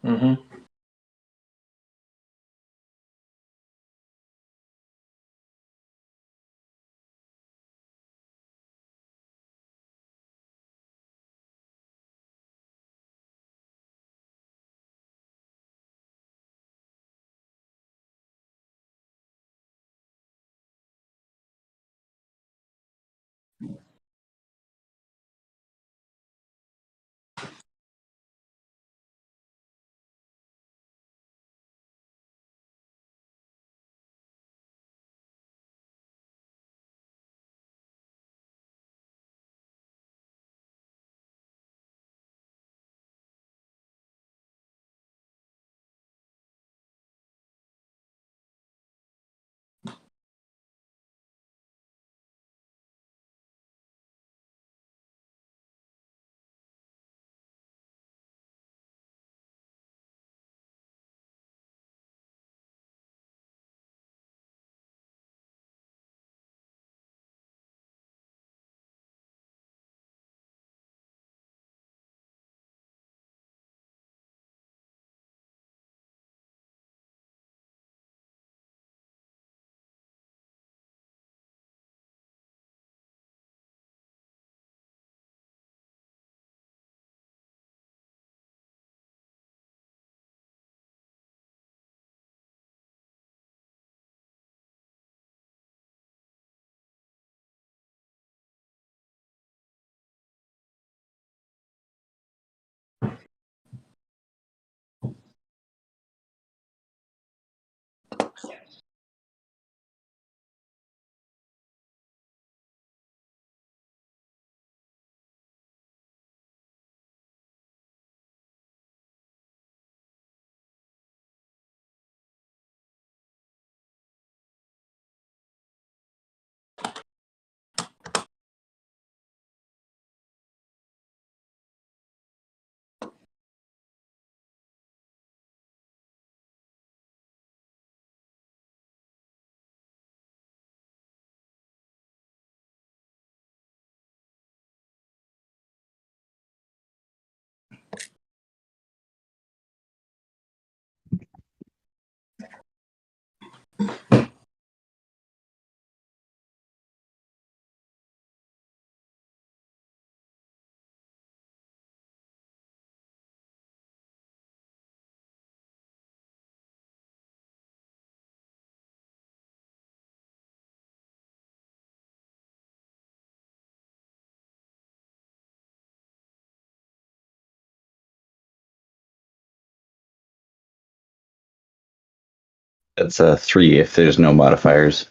Mm-hmm. It's a 3 if there's no modifiers.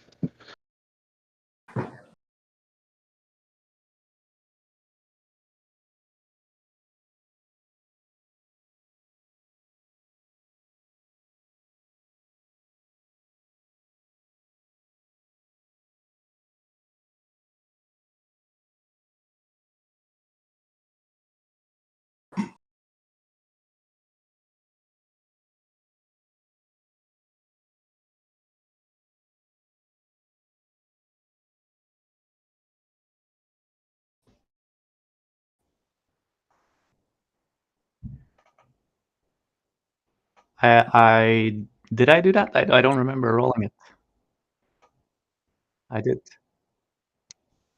I did I do that? I don't remember rolling it. I did.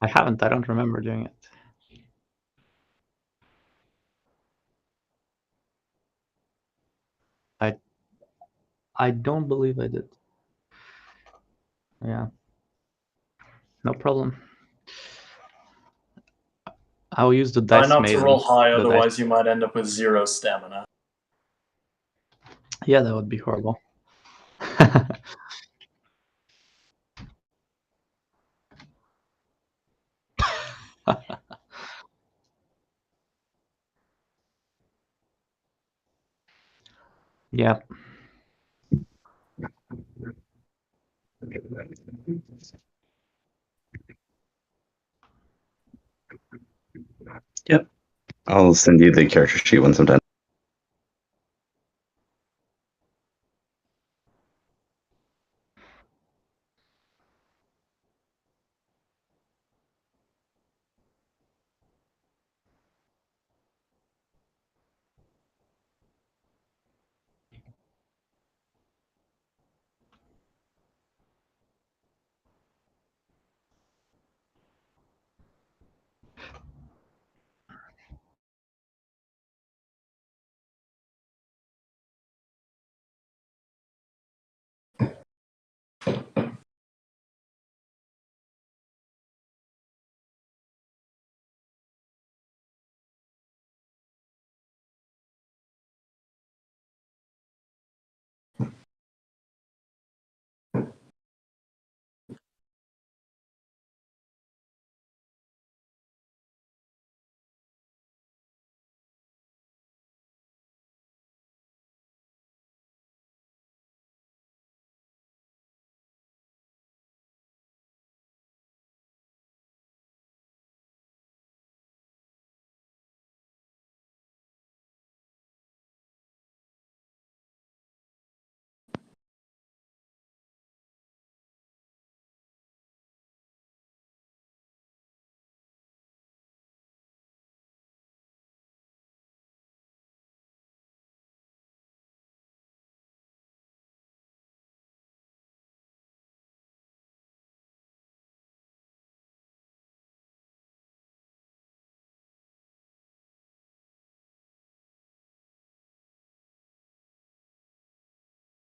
I haven't. I don't remember doing it. I don't believe I did. Yeah. No problem. I'll use the Try dice not to roll high, the otherwise dice. you might end up with 0 stamina. Yeah, that would be horrible. Yeah. Yep. I'll send you the character sheet once I'm done.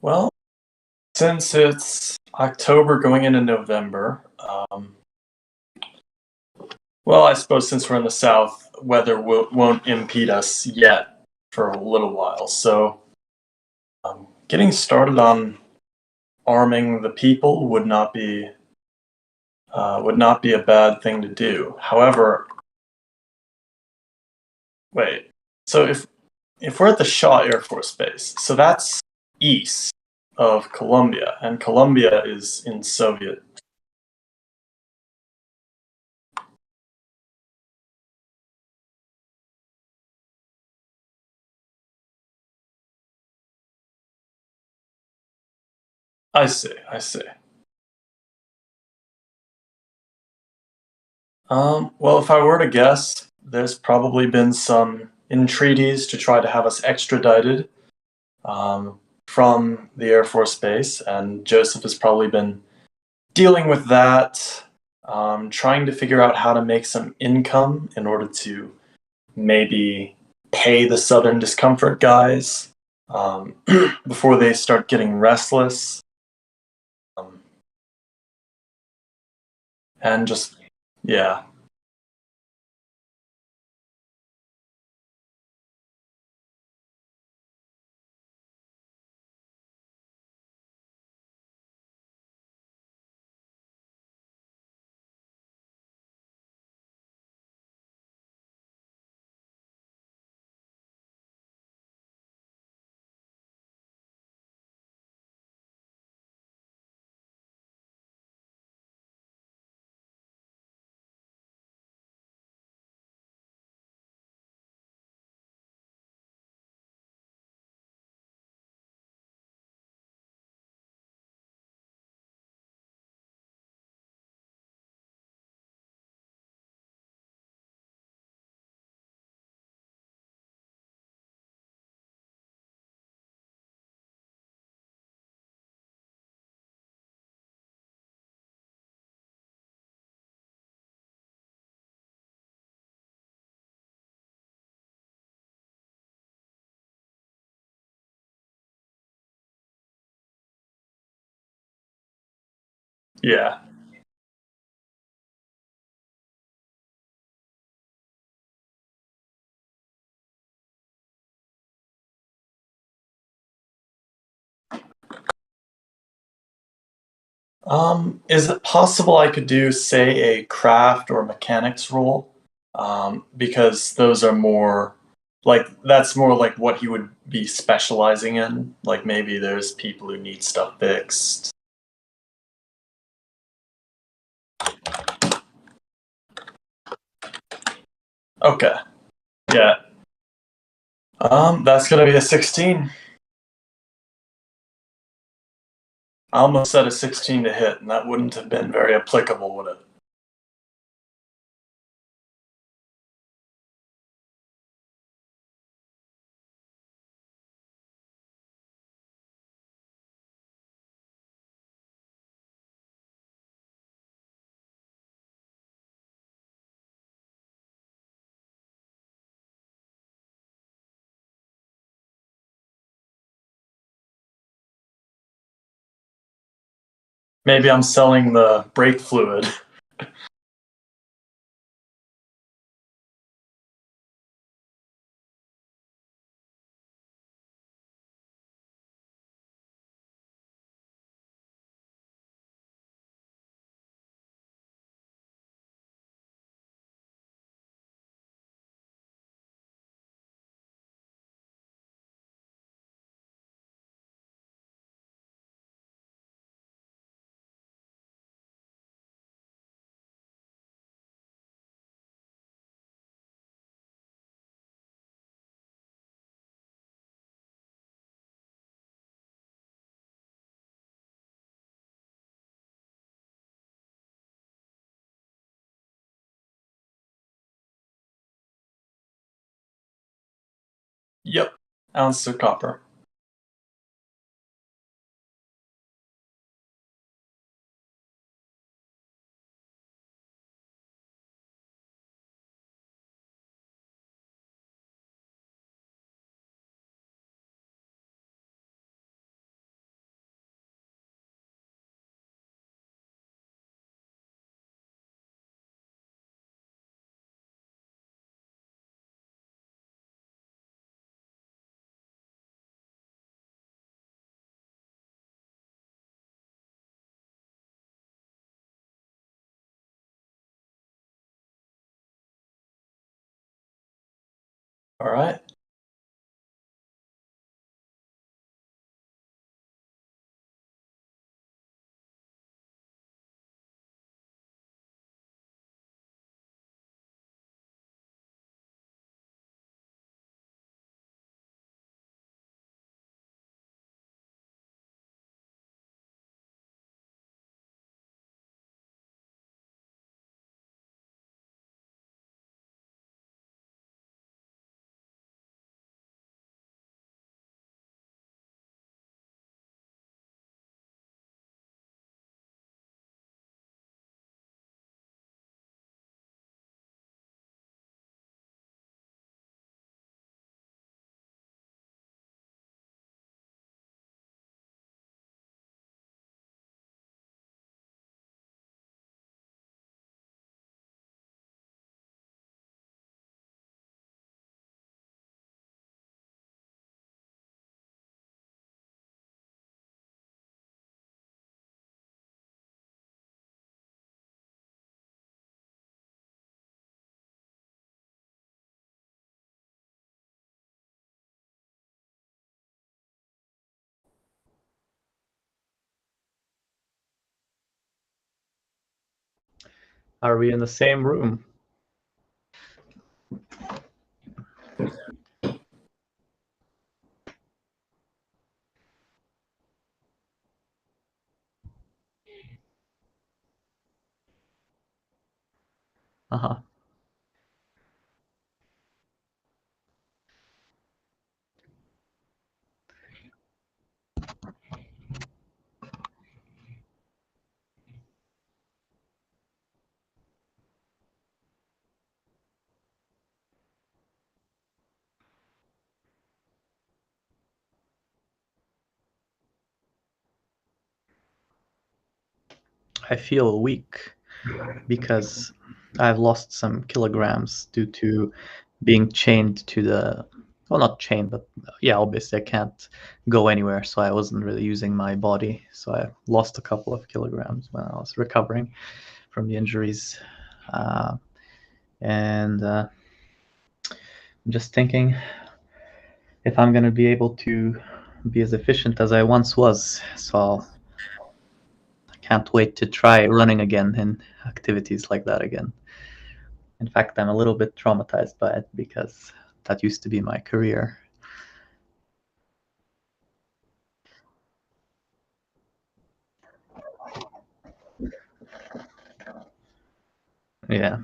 Well, since it's October going into November, well, I suppose since we're in the South, weather won't impede us yet for a little while. So, getting started on arming the people would not be a bad thing to do. However, wait. So if we're at the Shaw Air Force Base, so that's east of Colombia, and Colombia is in Soviet. I see. I see. Well, if I were to guess, there's probably been some entreaties to try to have us extradited from the Air Force Base, and Joseph has probably been dealing with that, trying to figure out how to make some income in order to maybe pay the Southern Discomfort guys before they start getting restless, um, and just, yeah. Yeah. Is it possible I could do, say, a craft or mechanics role? Because those are more like that's more like what he would be specializing in. Like maybe there's people who need stuff fixed. Okay. Yeah. That's gonna be a 16. I almost said a 16 to hit, and that wouldn't have been very applicable, would it? Maybe I'm selling the brake fluid. Yep. Ounce of copper. All right. Are we in the same room? Uh-huh. I feel weak because I've lost some kilograms due to being chained to the, well, not chained, but yeah, obviously I can't go anywhere, so I wasn't really using my body. So I lost a couple of kilograms when I was recovering from the injuries. And I'm just thinking if I'm going to be able to be as efficient as I once was. So I can't wait to try running again in activities like that again. In fact, I'm a little bit traumatized by it because that used to be my career. Yeah.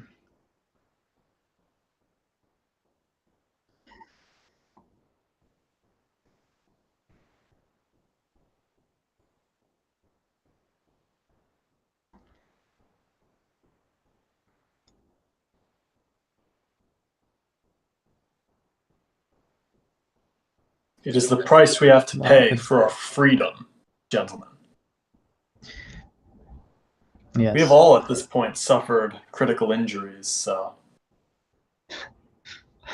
It is the price we have to Well, pay it, for our freedom, gentlemen. We have yes, all at this point suffered critical injuries, so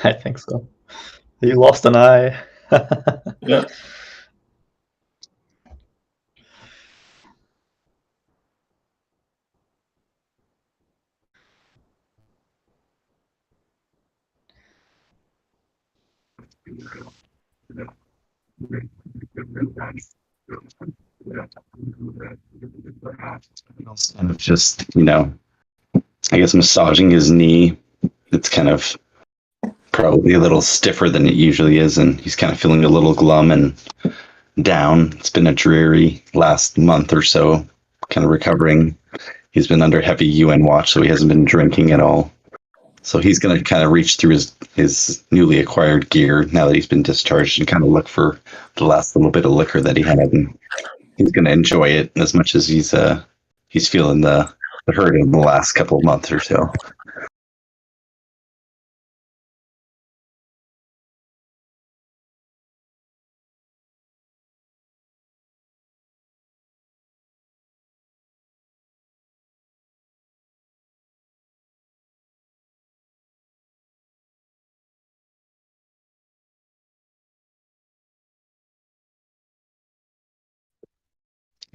I think so. You lost an eye. yeah. Kind of just, I guess massaging his knee. It's kind of probably a little stiffer than it usually is, and he's kind of feeling a little glum and down. It's been a dreary last month or so, kind of recovering. He's been under heavy UN watch, so he hasn't been drinking at all. So he's going to kind of reach through his newly acquired gear now that he's been discharged and kind of look for the last little bit of liquor that he had. And he's going to enjoy it as much as he's feeling the hurt in the last couple of months or so.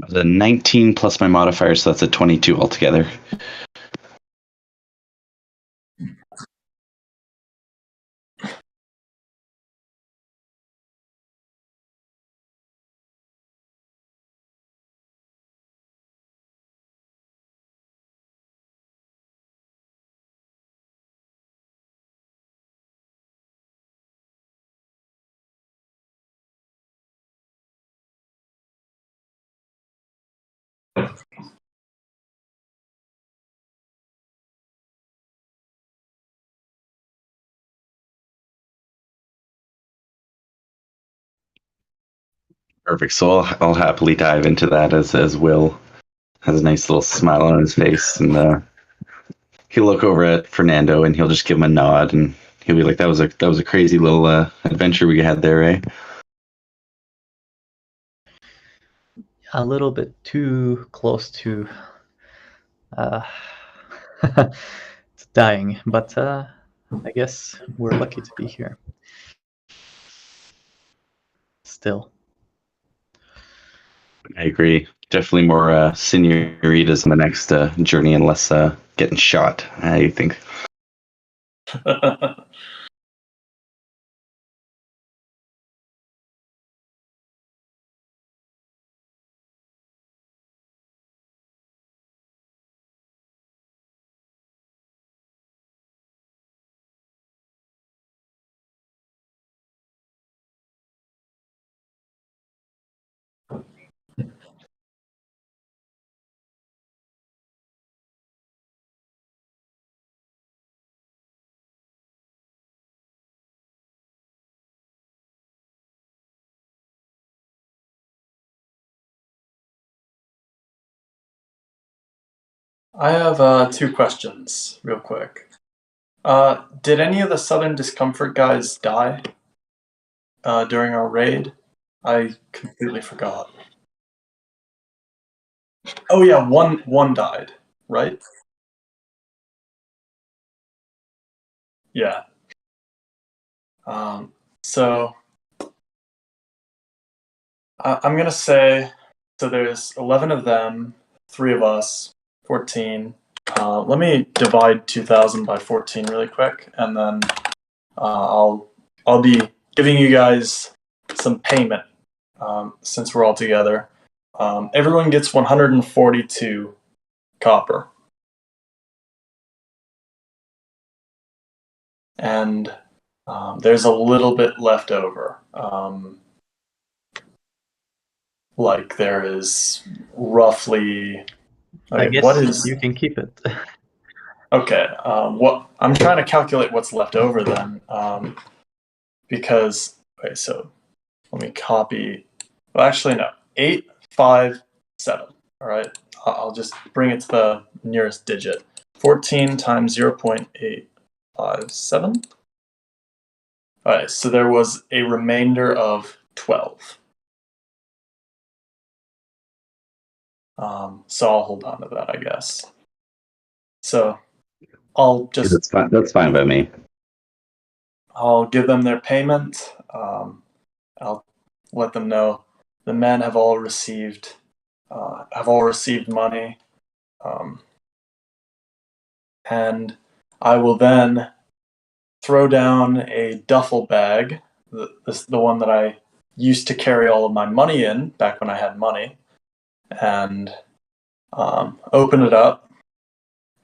The 19 plus my modifier, so that's a 22 altogether. Perfect. So I'll happily dive into that as Will has a nice little smile on his face, and he'll look over at Fernando and he'll just give him a nod, and he'll be like, "That was a crazy little adventure we had there, eh?" A little bit too close to dying, but I guess we're lucky to be here. Still. I agree. Definitely more senoritas on the next journey, and less getting shot, I think. I have 2 questions, real quick. Did any of the Southern Discomfort guys die during our raid? I completely forgot. Oh yeah, one died, right? Yeah. So I'm gonna say, so there's 11 of them, 3 of us, 14. Let me divide 2,000 by 14 really quick, and then I'll be giving you guys some payment since we're all together. Everyone gets 142 copper, and there's a little bit left over. Like there is roughly. Okay, I guess what is you can keep it. okay? What I'm trying to calculate what's left over then, because okay, so let me copy. Well, actually, no. 857. All right, I'll just bring it to the nearest digit. 14 times 0.857. All right, so there was a remainder of 12. So I'll hold on to that, I guess. So I'll Yeah, just that's fine. That's fine by me. I'll give them their payment. I'll let them know the men have all received money, and I will then throw down a duffel bag, the one that I used to carry all of my money in back when I had money, and open it up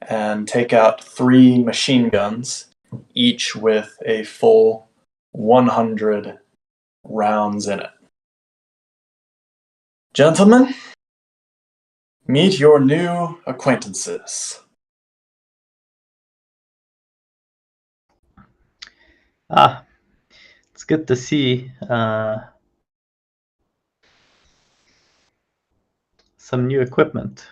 and take out 3 machine guns, each with a full 100 rounds in it. Gentlemen, meet your new acquaintances. It's good to see some new equipment.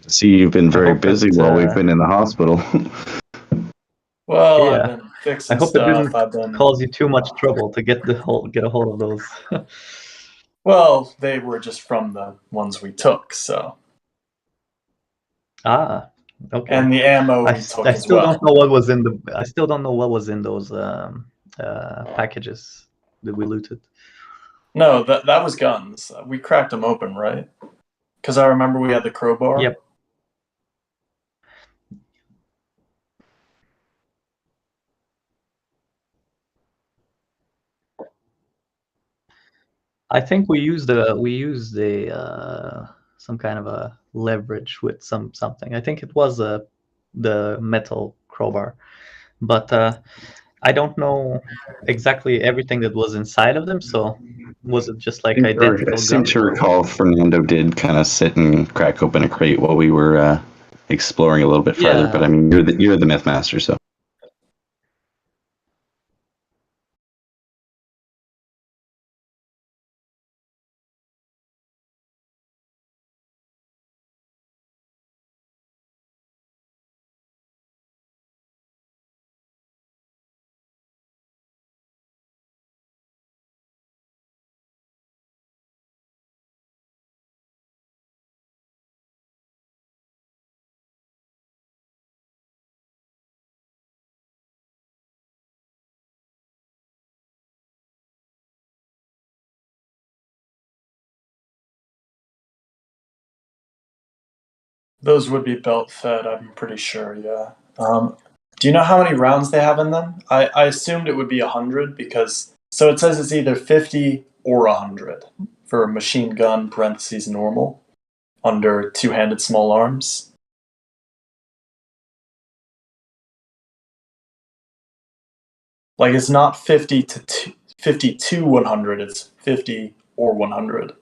See, you've been very hope busy that, while we've been in the hospital. Well, Yeah. I've been I fixing hope it stuff. didn't I've been cause you too much trouble to get a hold of those. well, they were just from the ones we took, so. Okay. And the ammo we took as still well. don't know what was in the. I still don't know what was in those packages that we looted. No, that was guns. We cracked them open, right? Because I remember we had the crowbar. Yep. I think we used some kind of a leverage with something. I think it was the metal crowbar, but I don't know exactly everything that was inside of them. So was it just like I identical seem guns? to recall Fernando did kind of sit and crack open a crate while we were exploring a little bit farther. But I Yeah. mean, you're the myth master, so. Those would be belt fed, I'm pretty sure, yeah. Do you know how many rounds they have in them? I assumed it would be 100 because, so it says it's either 50 or 100 for a machine gun parentheses normal under two-handed small arms. Like it's not 50 to 100, it's 50 or 100.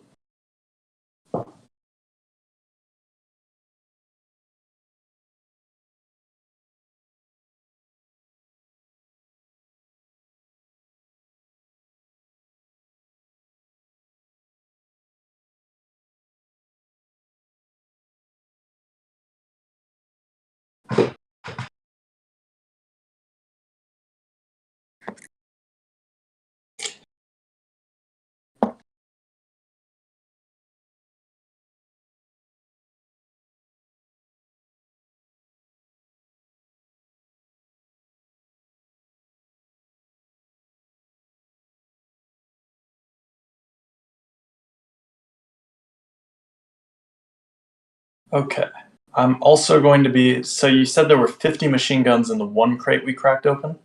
Okay. I'm also going to be, so you said there were 50 machine guns in the one crate we cracked open?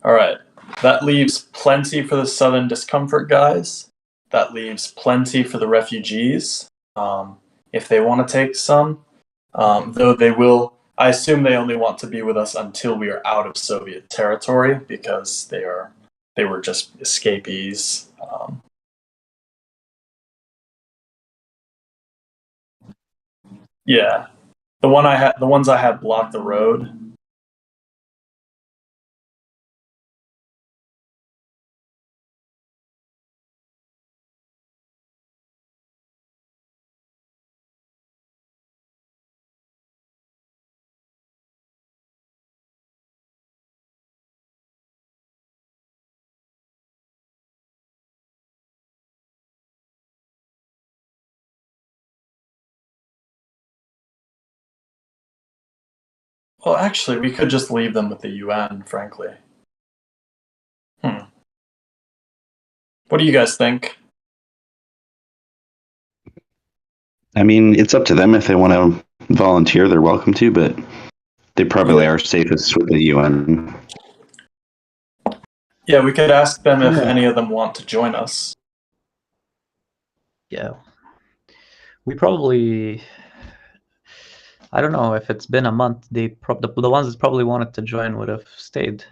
Alright. That leaves plenty for the Southern Discomfort guys. That leaves plenty for the refugees, if they want to take some. Though they will, I assume they only want to be with us until we are out of Soviet territory because they were just escapees. Yeah, the ones I had blocked the road. Well, actually, we could just leave them with the UN, frankly. What do you guys think? I mean, it's up to them if they want to volunteer. They're welcome to, but they probably Yeah. are safest with the UN. Yeah, we could ask them if Yeah. any of them want to join us. Yeah. We probably, I don't know, if it's been a month, the ones that probably wanted to join would have stayed.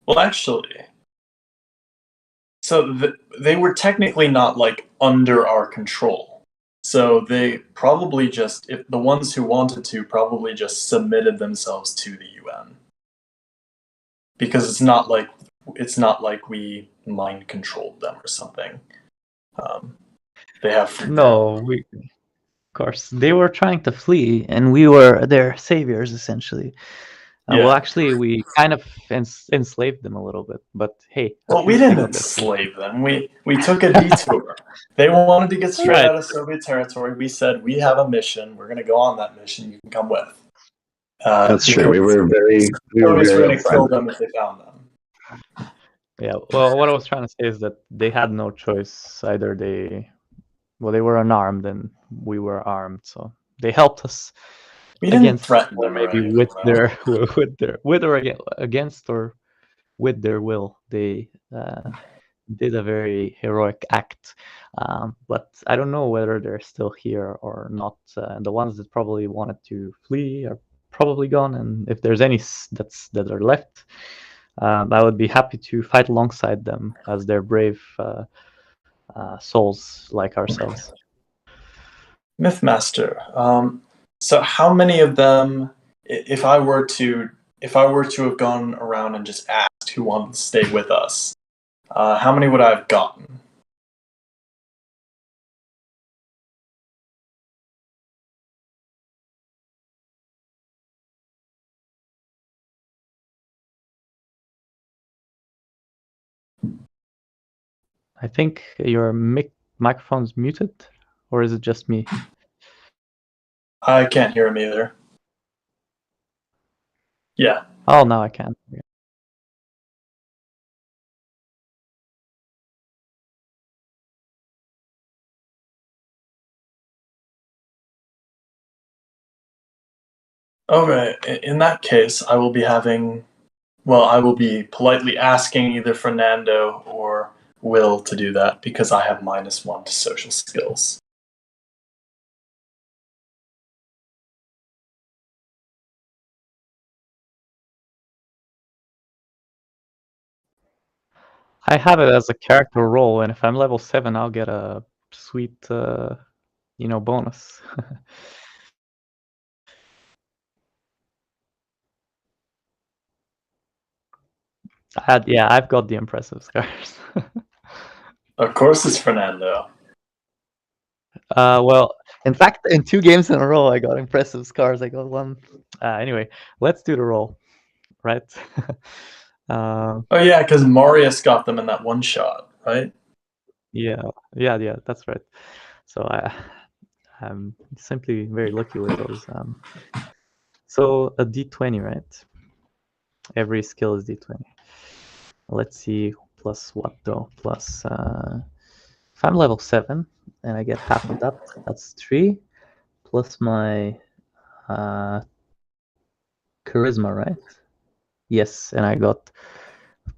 Well, actually, so they were technically not like under our control. So they probably just, if the ones who wanted to, probably just submitted themselves to the UN. Because it's not like we mind controlled them or something. They have free No, of course, they were trying to flee, and we were their saviors, essentially. Yeah. Well, actually, we kind of enslaved them a little bit, but hey. Well, we didn't enslave them. We took a detour. They wanted to get straight Right. out of Soviet territory. We said, we have a mission. We're going to go on that mission. You can come with. That's true. We were very going to kill upfront. them if they found them. Yeah. Well, what I was trying to say is that they had no choice. Either they were unarmed and we were armed, so they helped us. We didn't threaten them, or maybe right? with their against or with their will. They did a very heroic act, but I don't know whether they're still here or not. The ones that probably wanted to flee are probably gone, and if there's any that are left, I would be happy to fight alongside them as their brave souls like ourselves. Mythmaster. So how many of them, if I were to have gone around and just asked who wanted to stay with us, how many would I have gotten? I think your microphone's muted, or is it just me? I can't hear him either. Yeah. Oh, now I can. Okay, in that case, I will be having. Well, I will be politely asking either Fernando or Will to do that because I have -1 to social skills. I have it as a character role, and if I'm level 7, I'll get a sweet, bonus. Yeah, I've got the impressive scars. Of course, it's Fernando. Well, in fact, in 2 games in a row, I got impressive scars. I got one. Anyway, let's do the roll, right? Oh yeah, because Marius got them in that one shot, right? Yeah, that's right. So I'm simply very lucky with those. So a D20, right? Every skill is D20. Let's see, plus what though? Plus, if I'm level 7 and I get half of that, that's 3, plus my charisma, right? Yes, and I got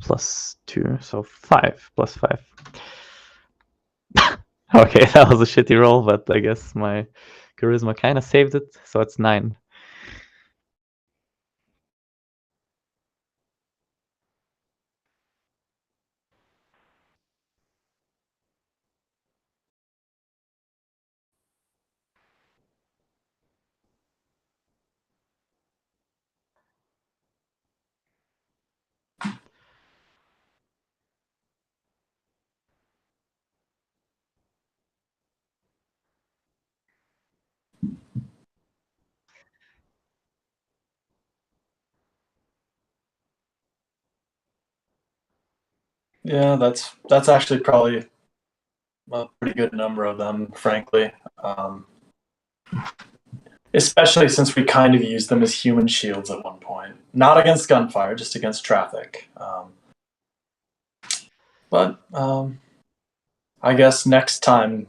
+2, so 5 plus 5. Okay, that was a shitty roll, but I guess my charisma kind of saved it, so it's 9. Yeah, that's actually probably a pretty good number of them, frankly. Especially since we kind of used them as human shields at one point. Not against gunfire, just against traffic. But I guess next time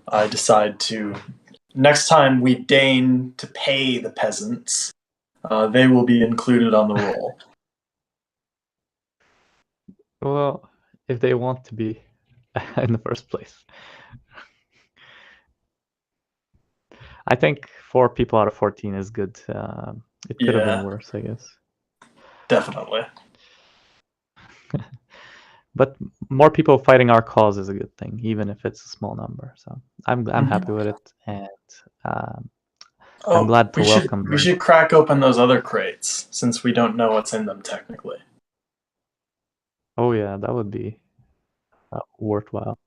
we deign to pay the peasants, they will be included on the roll. Well, if they want to be in the first place. I think 4 people out of 14 is good. It could have been Yeah, worse, I guess. definitely. But more people fighting our cause is a good thing, even if it's a small number. So I'm happy with it, and I'm Oh, glad to we should welcome. we should crack open those other crates since we don't know what's in them technically. Oh yeah, that would be worthwhile.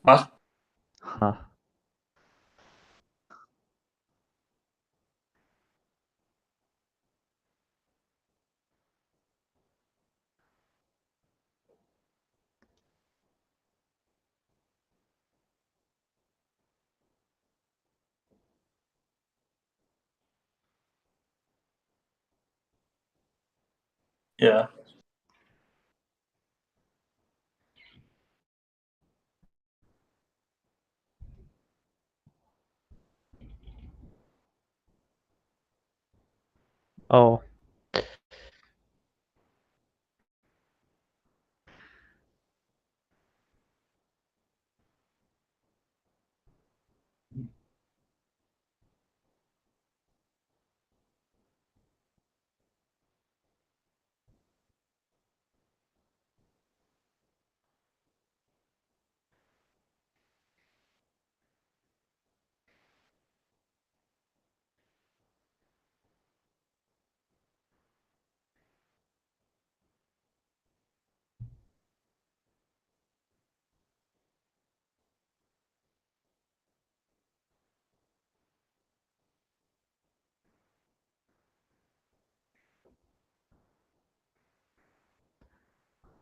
What? Huh. Yeah. Oh,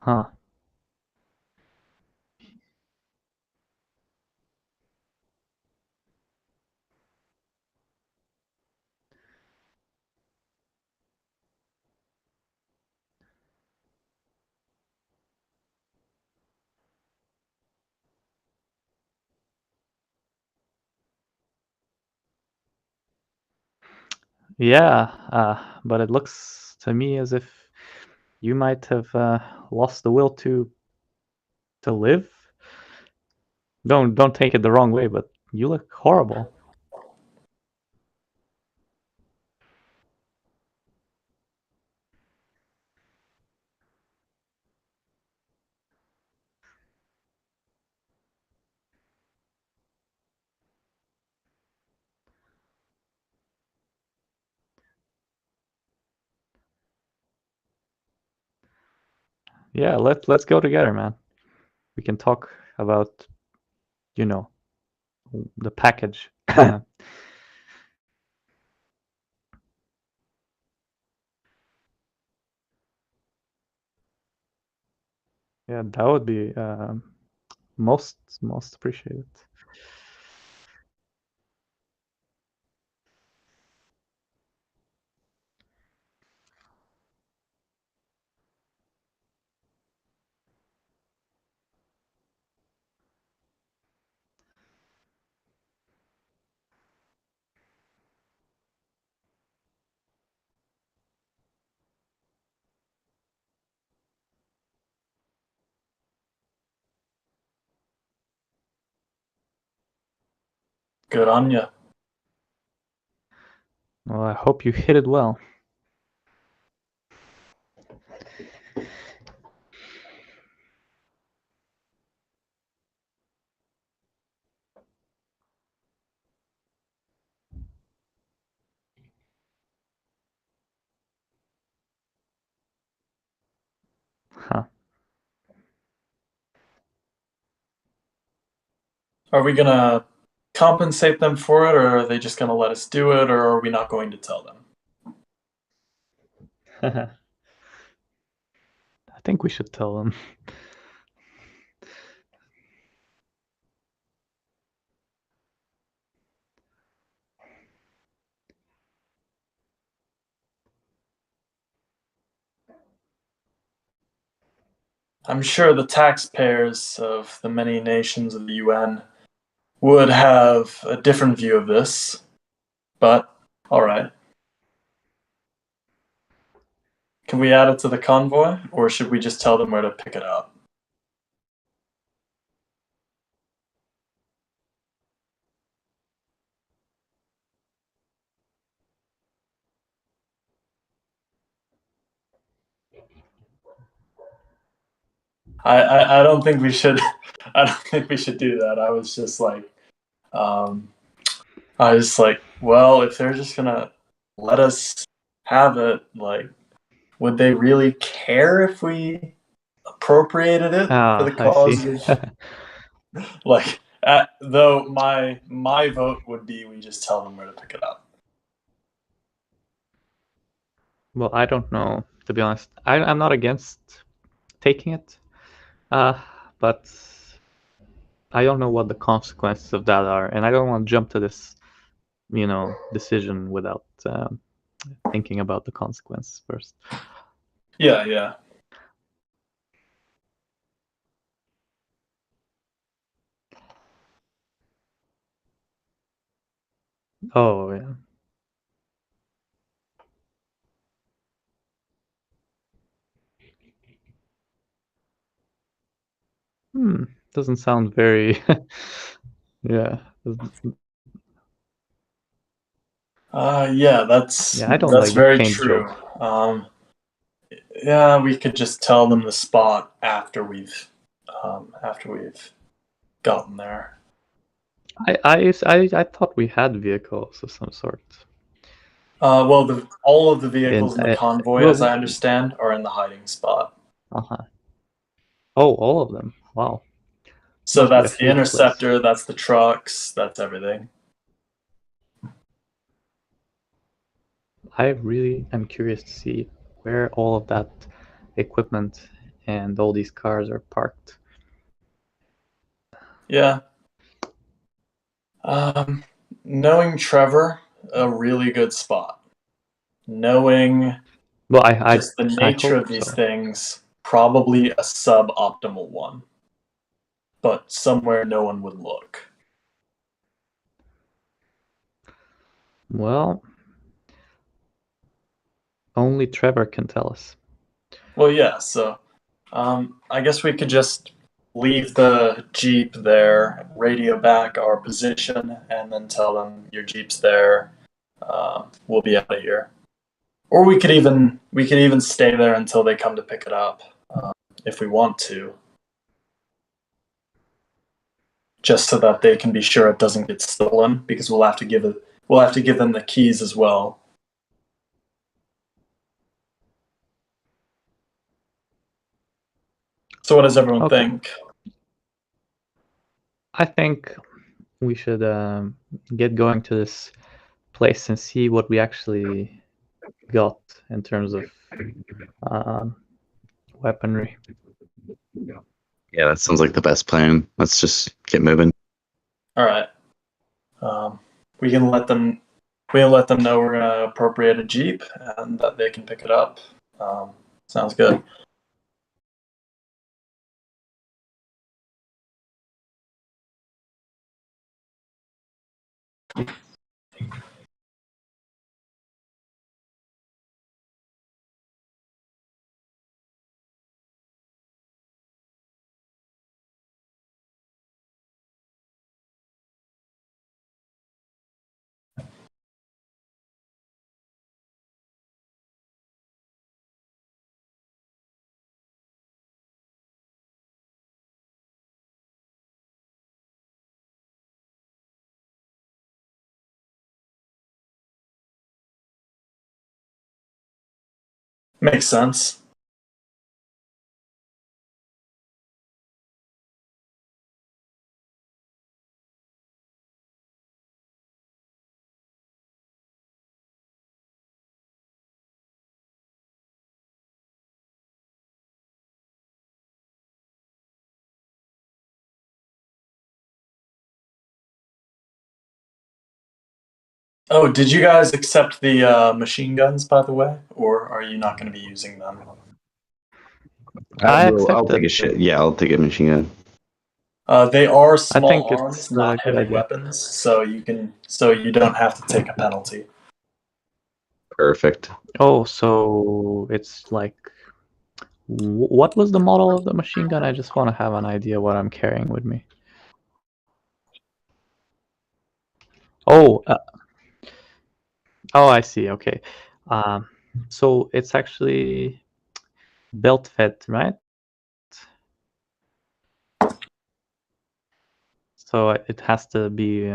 Huh. Yeah, but it looks to me as if you might have lost the will to live. Don't take it the wrong way, but you look horrible. Yeah, let's go together, man. We can talk about, you know, the package. Yeah, that would be most appreciated. Good on ya. Well, I hope you hit it well. Huh. Are we gonna compensate them for it, or are they just gonna let us do it, or are we not going to tell them? I think we should tell them. I'm sure the taxpayers of the many nations of the UN would have a different view of this, but alright. Can we add it to the convoy, or should we just tell them where to pick it up? I don't think we should. I don't think we should do that. I was just like, well, if they're just gonna let us have it, like, would they really care if we appropriated it for the I see. cause of like? Though my vote would be we just tell them where to pick it up. Well, I don't know, to be honest. I'm not against taking it, but I don't know what the consequences of that are, and I don't want to jump to this, decision without thinking about the consequences first. Yeah. Oh, yeah. Doesn't sound very. Yeah. Yeah, that's Yeah, I don't like the very paint true. job. Yeah, we could just tell them the spot after we've gotten there. I thought we had vehicles of some sort. Well, all of the vehicles And in the convoy, as I well, understand, are in the hiding spot. uh-huh. Oh, all of them. Wow. So Must be a that's the huge place. interceptor, that's the trucks, that's everything. I really am curious to see where all of that equipment and all these cars are parked. Yeah. Knowing Trevor, a really good spot. Knowing Well, I just the nature hope of these so. things, probably a suboptimal one. But somewhere no one would look. Well, only Trevor can tell us. Well, yeah, so I guess we could just leave the Jeep there, radio back our position, and then tell them your Jeep's there. We'll be out of here. Or we could even stay there until they come to pick it up, if we want to, just so that they can be sure it doesn't get stolen. Because we'll have to give them the keys as well. So what does everyone Okay. think? I think we should get going to this place and see what we actually got in terms of weaponry. Yeah, that sounds like the best plan. Let's just get moving. All right. We can let them know we're gonna appropriate a Jeep and that they can pick it up. Sounds good. Makes sense. Oh, did you guys accept the machine guns, by the way, or are you not going to be using them? I I'll accept take a it. shit. Yeah, I'll take a machine gun. They are I small think arms, it's a not good heavy idea. weapons, so you don't have to take a penalty. Perfect. Oh, so it's like, what was the model of the machine gun? I just want to have an idea what I'm carrying with me. Oh, I see. Okay. So it's actually belt fed, right? So it has to be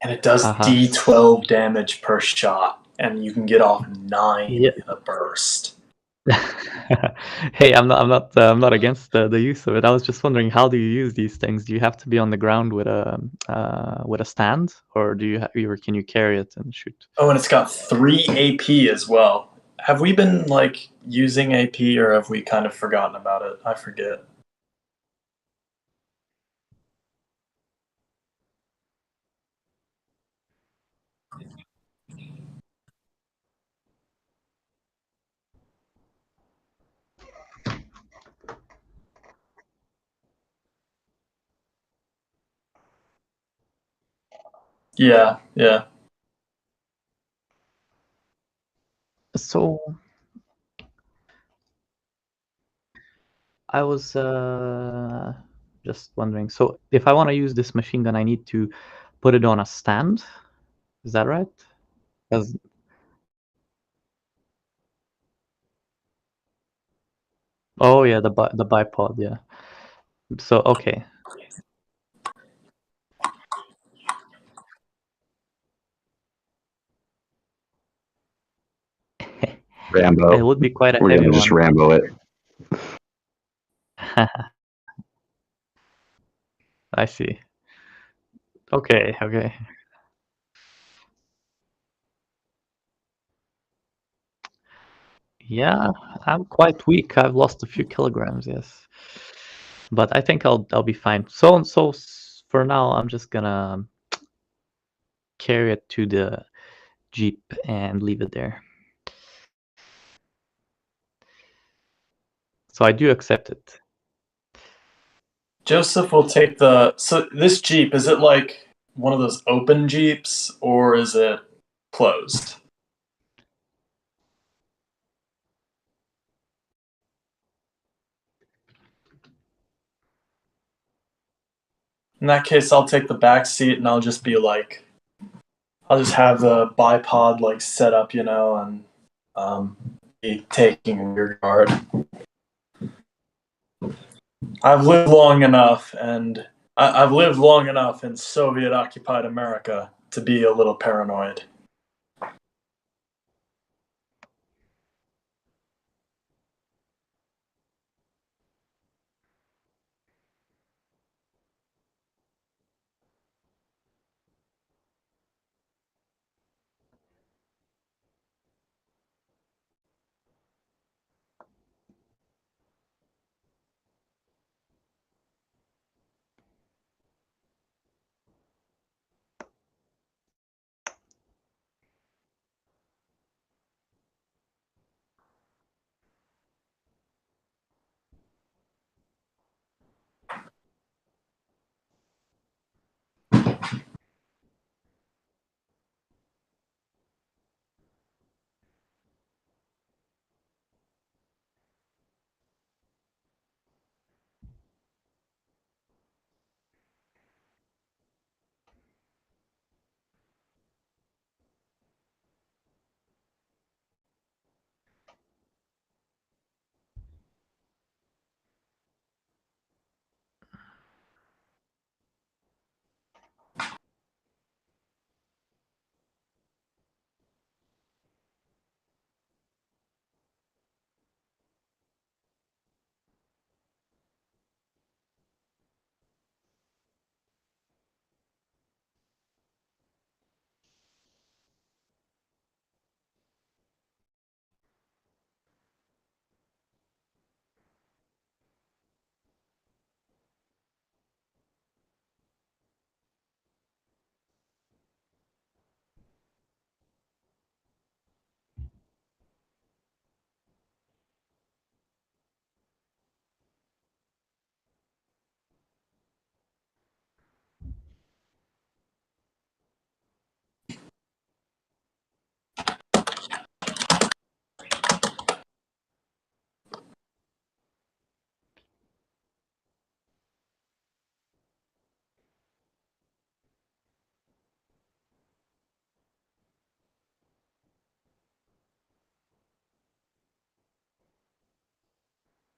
And it does D12 damage per shot, and you can get off 9 Yeah. in a burst. Hey, I'm not against the use of it. I was just wondering, how do you use these things? Do you have to be on the ground with a stand, or can you carry it and shoot? Oh, and it's got 3 AP as well. Have we been like using AP, or have we kind of forgotten about it? I forget. Yeah, yeah. So I was just wondering. So if I want to use this machine gun, I need to put it on a stand. Is that right? 'Cause- oh yeah, the bipod. Yeah. So okay. Rambo. It would be quite a We're heavy gonna just one. Rambo it. I see. Okay, okay. Yeah, I'm quite weak. I've lost a few kilograms, yes. But I think I'll be fine. So for now, I'm just gonna carry it to the Jeep and leave it there. So I do accept it. Joseph will take the. So this Jeep, is it like one of those open Jeeps or is it closed? In that case, I'll take the back seat and I'll just be like, I'll just have the bipod like set up, and be taking rear guard. I've lived long enough, and I've lived long enough in Soviet-occupied America to be a little paranoid.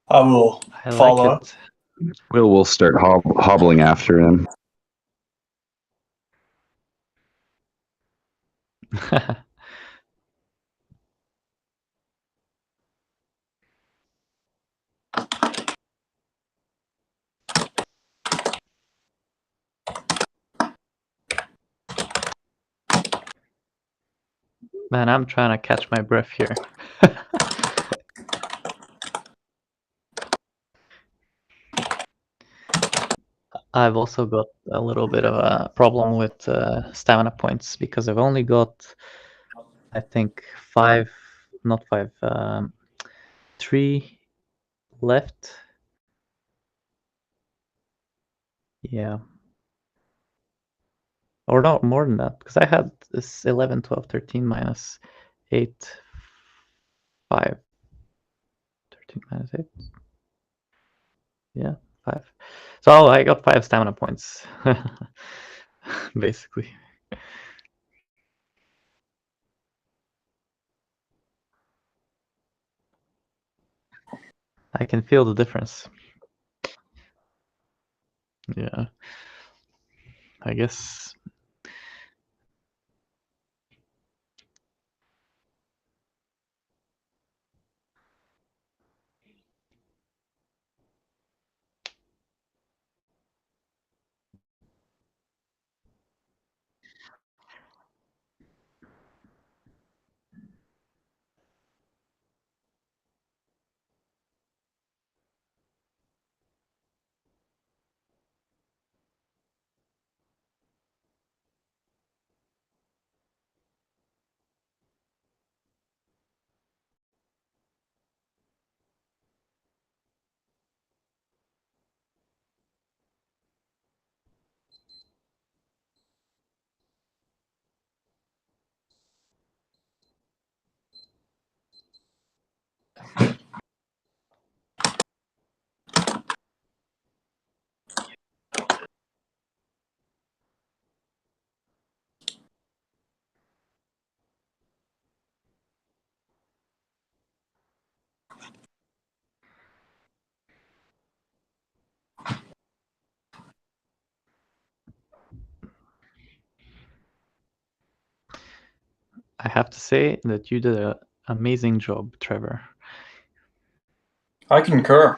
I will I like follow up. it. Will start hobbling after him. Man, I'm trying to catch my breath here. I've also got a little bit of a problem with stamina points because I've only got, I think, not five, 3 left. Yeah. Or no, more than that, because I had this 11, 12, 13 minus 8, 5. 13 minus 8. Yeah, 5. So I got 5 stamina points, basically. I can feel the difference. Yeah. I guess. I have to say that you did an amazing job, Trevor. I concur.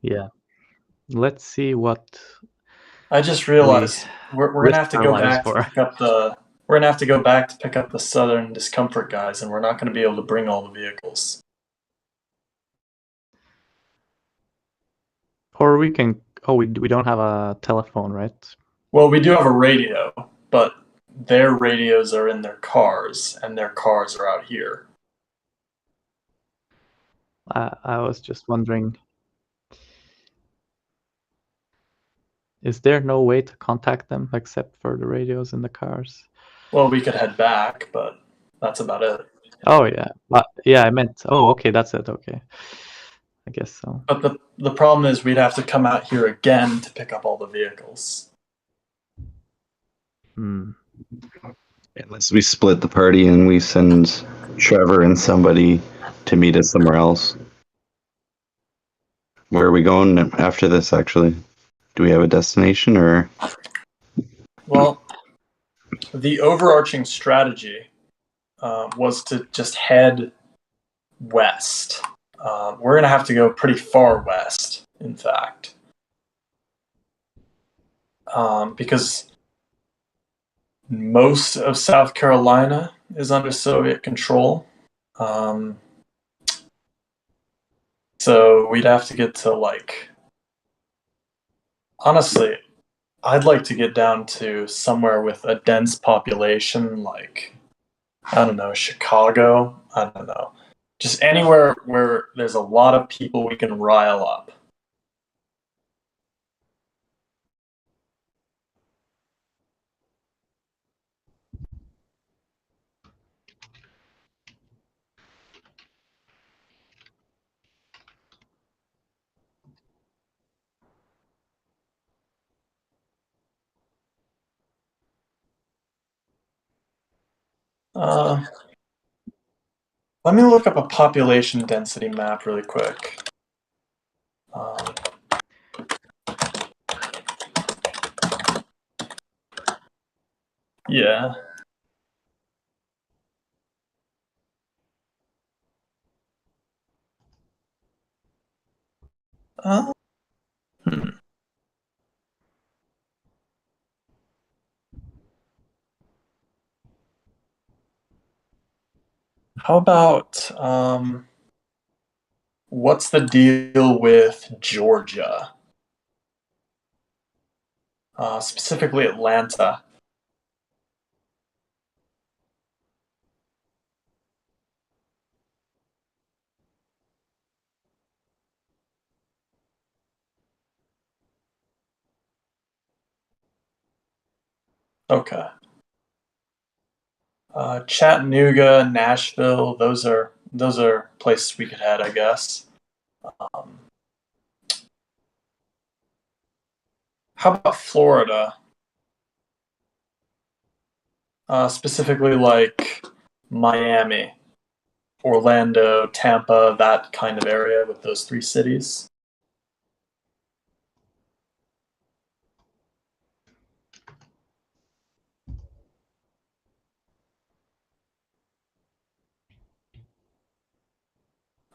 Yeah. Let's see what I just realized we're gonna risk have to our go lives back to for. pick up the. We're gonna have to go back to pick up the Southern Discomfort guys, and we're not gonna be able to bring all the vehicles. Or we can. Oh, we don't have a telephone, right? Well, we do have a radio, but their radios are in their cars, and their cars are out here. I was just wondering, is there no way to contact them except for the radios in the cars? Well, we could head back, but that's about it. Oh yeah, yeah. I meant. Oh, okay, that's it. Okay, I guess so. But the problem is we'd have to come out here again to pick up all the vehicles. Hmm. Unless we split the party and we send Trevor and somebody to meet us somewhere else. Where are we going after this, actually? Do we have a destination or? Well, the overarching strategy was to just head west. We're going to have to go pretty far west, in fact. Because most of South Carolina is under Soviet control. So we'd have to get to, like, honestly, I'd like to get down to somewhere with a dense population, like, I don't know, Chicago. I don't know. Just anywhere where there's a lot of people we can rile up. Uh, Let me look up a population density map really quick. Yeah. Uh, hmm. How about what's the deal with Georgia? Specifically Atlanta. Okay. Chattanooga, Nashville, those are places we could head, I guess. Um, how about Florida? Specifically like Miami, Orlando, Tampa, that kind of area with those three cities.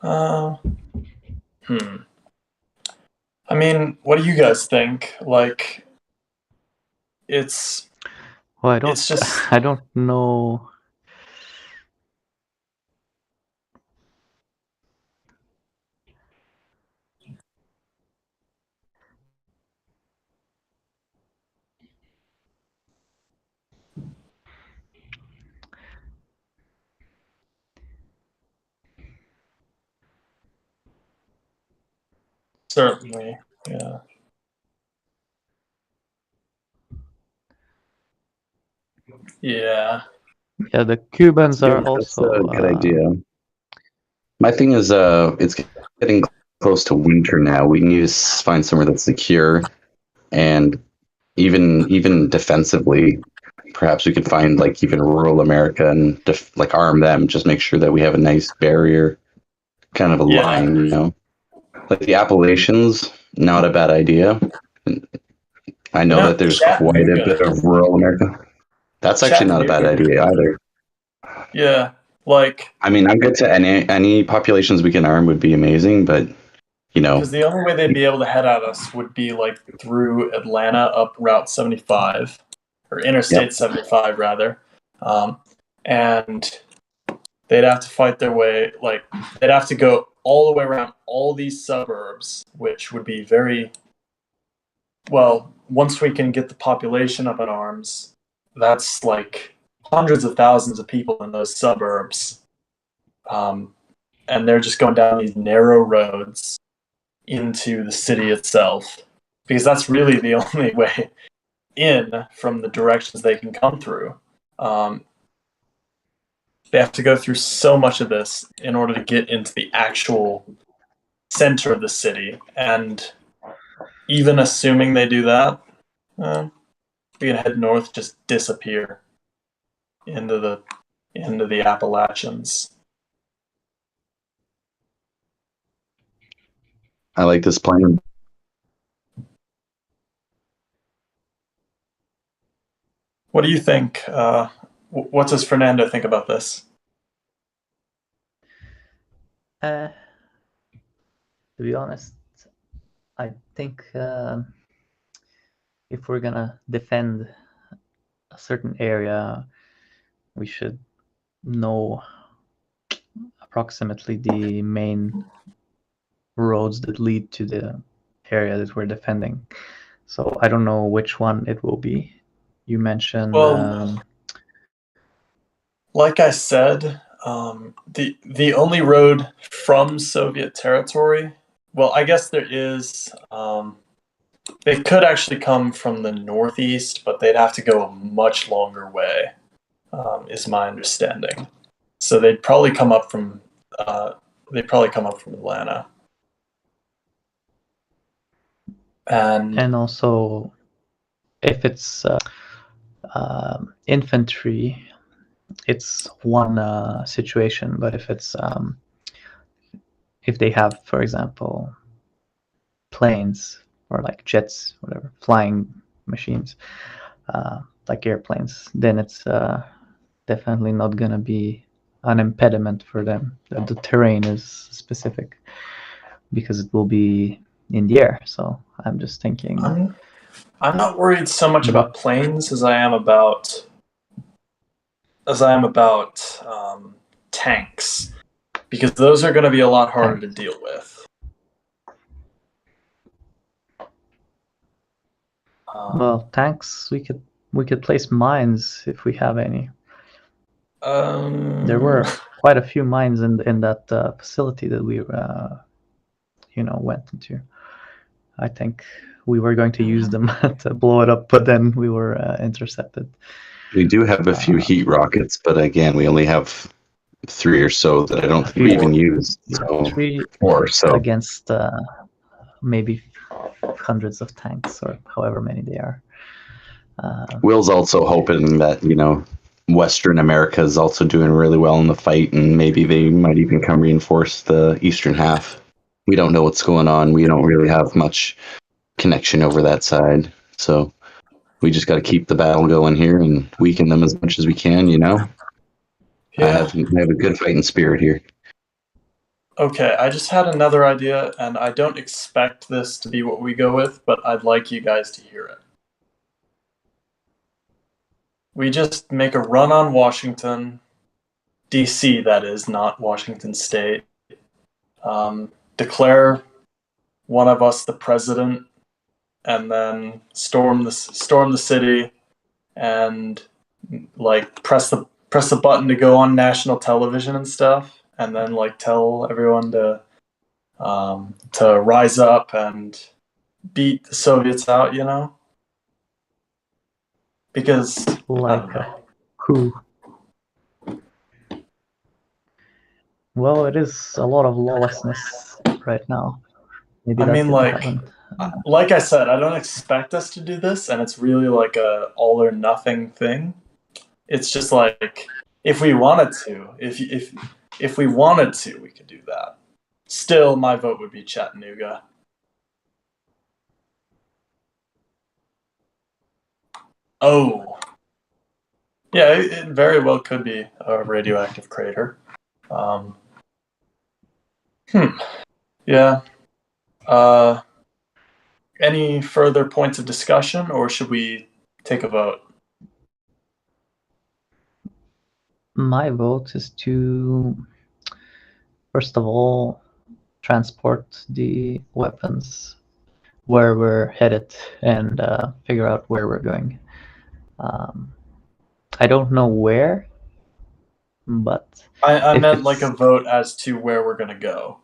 Uh, hmm. I mean, what do you guys think? Like, it's Well, it's just I don't know. certainly, yeah. Yeah. Yeah, the Cubans Yeah, are that's a also. good idea. My thing is, it's getting close to winter now. We need to find somewhere that's secure and even defensively, perhaps we could find like even rural America and like arm them. Just make sure that we have a nice barrier, kind of a Yeah. line, you know. Like the Appalachians, not a bad idea. I know that there's quite a bit of rural America. That's actually not a bad idea either. Yeah, like, I mean, I'm good to any populations we can arm would be amazing, but you know, because the only way they'd be able to head at us would be like through Atlanta up Route 75 or Interstate 75 rather, and they'd have to fight their way. Like they'd have to go all the way around all these suburbs, which would be very well. Once we can get the population up in arms, that's like hundreds of thousands of people in those suburbs. And they're just going down these narrow roads into the city itself, because that's really the only way in from the directions they can come through. They have to go through so much of this in order to get into the actual center of the city. And even assuming they do that, we can head north, just disappear into the Appalachians. I like this plan. What do you think? What does Fernando think about this? To be honest, I think if we're gonna defend a certain area, we should know approximately the main roads that lead to the area that we're defending. So I don't know which one it will be. You mentioned like I said, the only road from Soviet territory, well, I guess there is, they could actually come from the northeast, but they'd have to go a much longer way, is my understanding. So they'd probably come up from Atlanta. and also if it's infantry, it's one situation, but if it's if they have, for example, planes or like jets, whatever, flying machines, like airplanes, then it's definitely not gonna be an impediment for them. The terrain is specific because it will be in the air. So I'm just thinking. I'm not worried so much about planes as I am about tanks, because those are going to be a lot harder to deal with. Well, tanks, we could place mines if we have any. There were quite a few mines in that facility that we went into. I think we were going to use them to blow it up, but then we were intercepted. We do have a few heat rockets, but again, we only have 3 or so that I don't think we even use. So 4 so against maybe hundreds of tanks or however many they are. Will's also hoping that Western America is also doing really well in the fight, and maybe they might even come reinforce the eastern half. We don't know what's going on. We don't really have much connection over that side, so we just got to keep the battle going here and weaken them as much as we can. Yeah. I have a good fighting spirit here. Okay, I just had another idea, and I don't expect this to be what we go with, but I'd like you guys to hear it. We just make a run on Washington, D.C., that is, not Washington State. Declare one of us the president, and then storm the city, and like press the button to go on national television and stuff, and then like tell everyone to rise up and beat the Soviets out, because like who? Well, it is a lot of lawlessness right now. Maybe that's gonna happen. like I said, I don't expect us to do this, and it's really like a all or nothing thing. It's just like if we wanted to, if we wanted to, we could do that. Still, my vote would be Chattanooga. Oh, yeah, it very well could be a radioactive crater. Um, yeah. Any further points of discussion, or should we take a vote? My vote is to, first of all, transport the weapons where we're headed and figure out where we're going. I don't know where, but I if meant like it's- a vote as to where we're gonna go.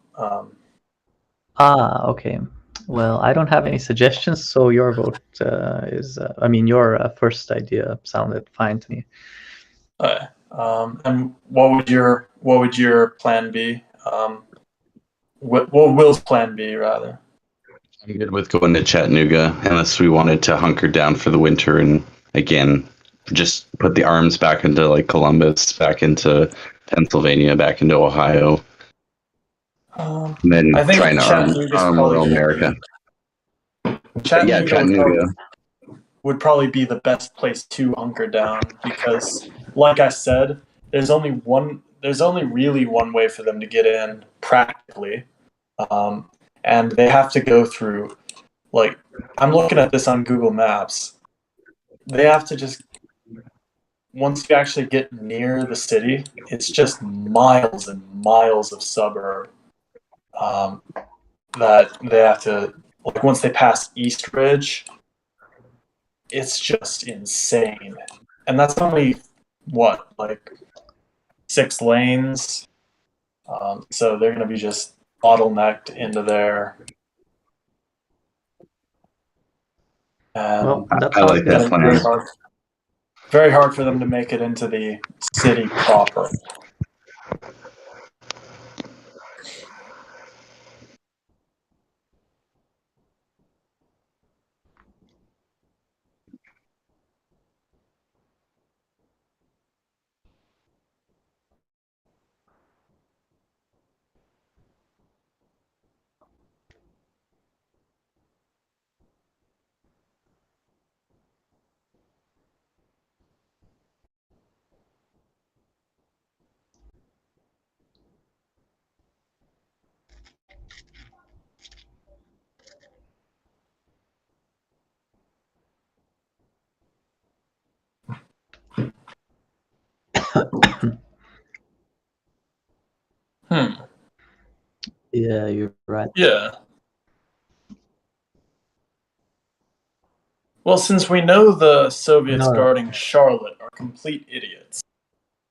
okay. Well, I don't have any suggestions, so your vote is. I mean, your first idea sounded fine to me. Okay. And what would your plan be? What Will's plan be rather? I'm good with going to Chattanooga unless we wanted to hunker down for the winter and again just put the arms back into like Columbus, back into Pennsylvania, back into Ohio, and then I think trying to Chattanooga's arm probably rural gonna America. be Yeah, Chattanooga. would probably be the best place to hunker down because, like I said, there's only really one way for them to get in practically, and they have to go through. Like, I'm looking at this on Google Maps. They have to just once you actually get near the city, it's just miles and miles of suburb that they have to. Like once they pass East Ridge, it's just insane. And that's only what, like 6 lanes. So they're going to be just bottlenecked into there. And Well, that I sounds like that good. very plan. hard, very hard for them to make it into the city proper. Yeah, you're right. Yeah. Well, since we know the Soviets No. guarding Charlotte are complete idiots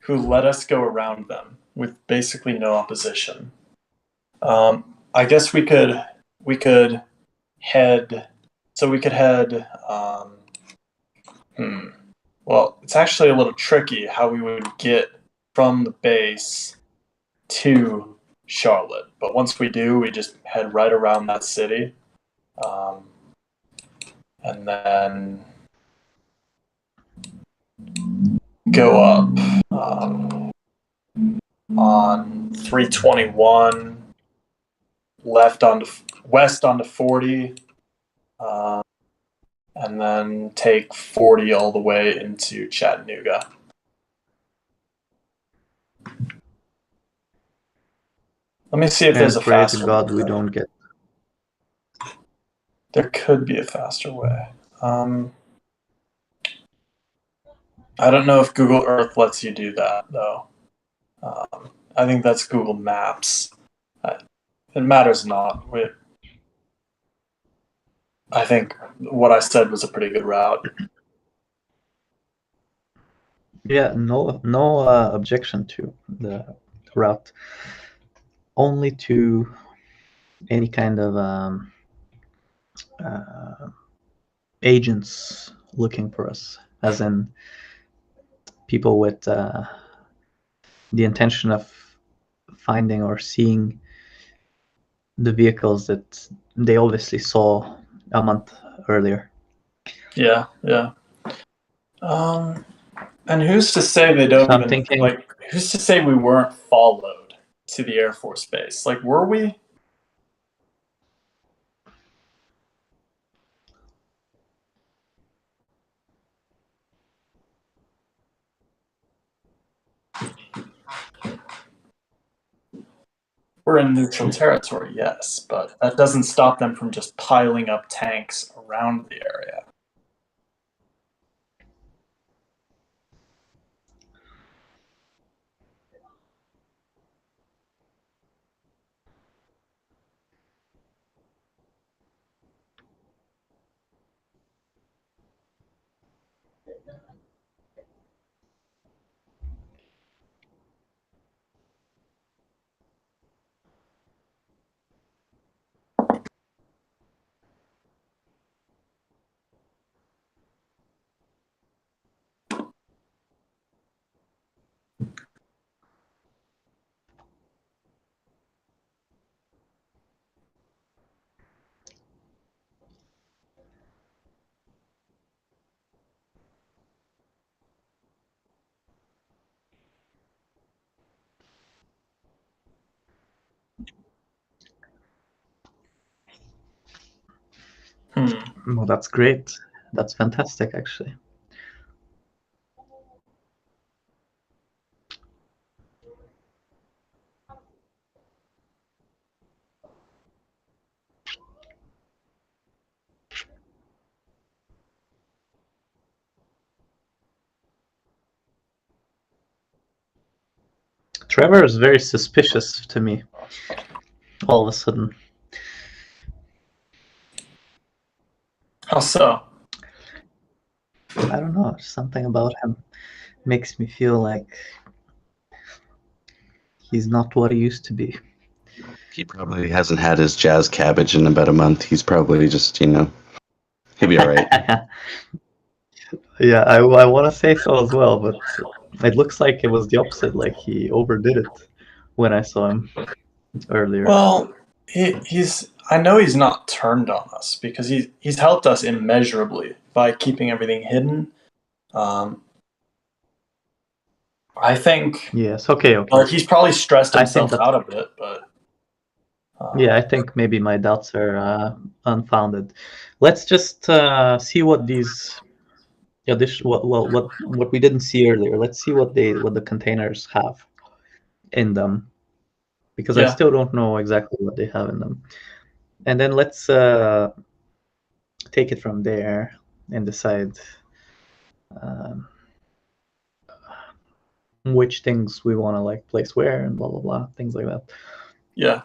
who let us go around them with basically no opposition, I guess we could head. So we could head. Well, it's actually a little tricky how we would get from the base to Charlotte. But once we do, we just head right around that city, and then go up on 321, west onto 40, and then take 40 all the way into Chattanooga. Let me see if there's a pray to faster God way. we don't get. There could be a faster way. I don't know if Google Earth lets you do that, though. I think that's Google Maps. It matters not. I think what I said was a pretty good route. Yeah, no objection to the route. Only to any kind of agents looking for us, as in people with the intention of finding or seeing the vehicles that they obviously saw a month earlier. Yeah, yeah. And who's to say they don't So I'm even thinking, like? Who's to say we weren't followed to the Air Force Base? Like, were we? We're in neutral territory, yes, but that doesn't stop them from just piling up tanks around the area. well, that's great. That's fantastic, actually. Trevor is very suspicious to me. All of a sudden, How so? I don't know. Something about him makes me feel like he's not what he used to be. He probably hasn't had his jazz cabbage in about a month. He's probably just, he'll be all right. Yeah, I want to say so as well, but it looks like it was the opposite. Like he overdid it when I saw him earlier. Well, he's. I know he's not turned on us because he's helped us immeasurably by keeping everything hidden. I think. Yes. Okay. Well, he's probably stressed I think himself that. out a bit, but. Yeah, I think maybe my doubts are unfounded. Let's just see what these. Yeah, what we didn't see earlier. Let's see what the containers have in them, because I Yeah. still don't know exactly what they have in them. And then let's take it from there and decide which things we want to like place where and blah blah blah, things like that. Yeah.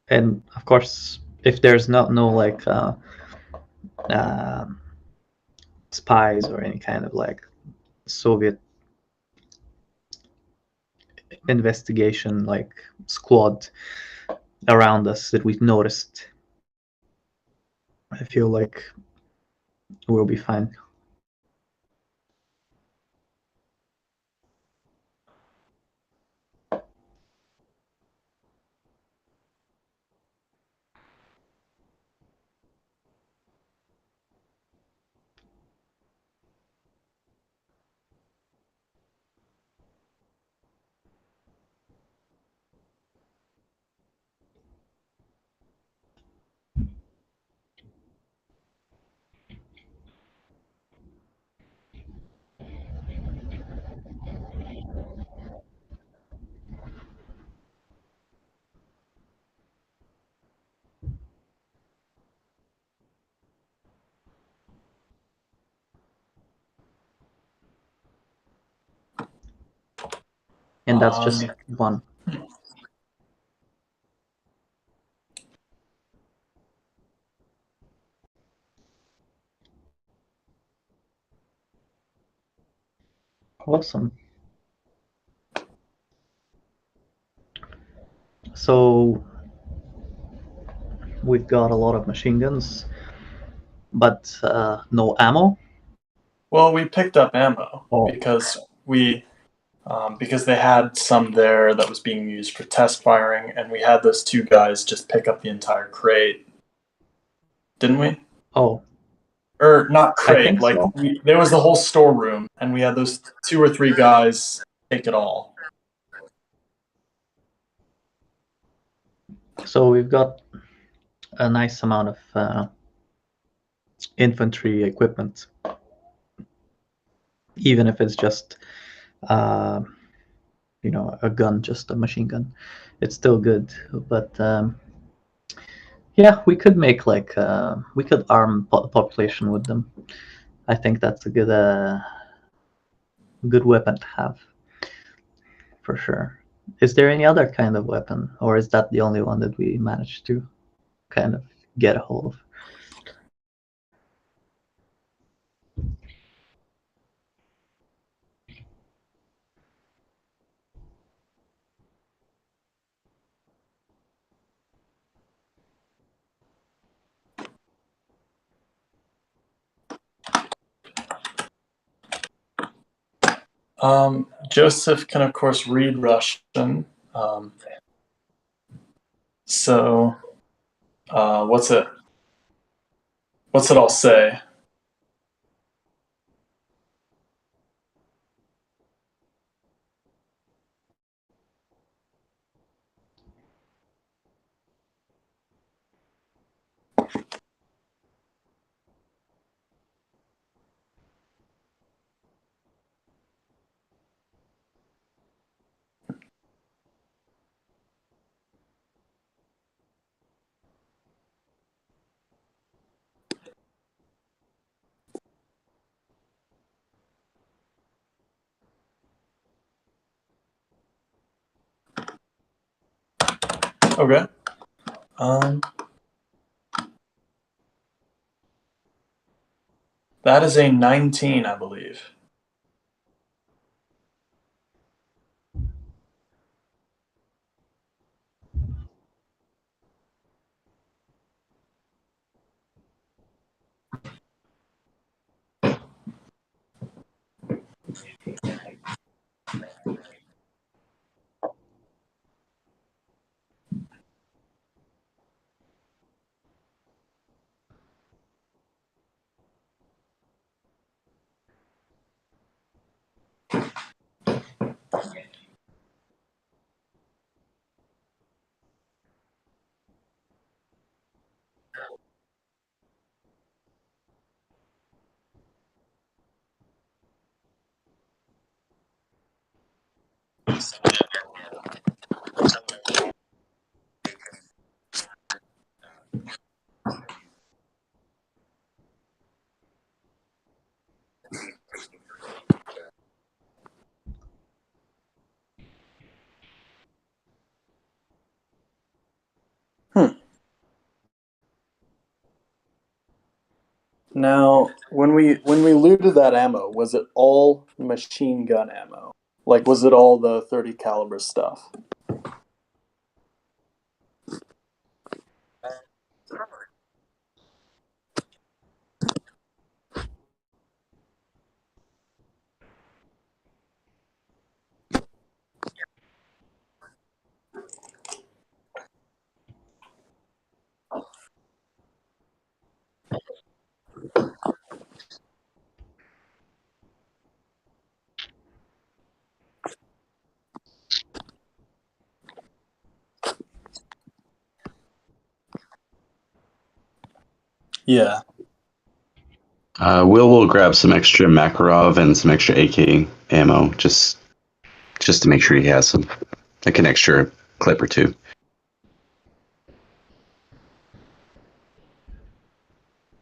And of course, if there's no like spies or any kind of like Soviet investigation like squad around us that we've noticed, I feel like we'll be fine. And that's just one. Awesome. So we've got a lot of machine guns, but no ammo. Well, we picked up ammo Oh. because we because they had some there that was being used for test firing, and we had those two guys just pick up the entire crate, didn't we? Oh, Or not I crate, think like so. there was the whole storeroom, and we had those 2 or 3 guys take it all. So we've got a nice amount of infantry equipment, even if it's just a gun, just a machine gun. It's still good, but yeah, we could make we could arm population with them. I think that's a good weapon to have, for sure. Is there any other kind of weapon, or is that the only one that we managed to kind of get a hold of? Joseph can, of course, read Russian. So, what's it all say? Okay. That is a 19, I believe. Now, when we looted that ammo, was it all machine gun ammo? Like, was it all the 30 caliber stuff? Yeah. Will grab some extra Makarov and some extra AK ammo, just to make sure he has some, like an extra clip or two.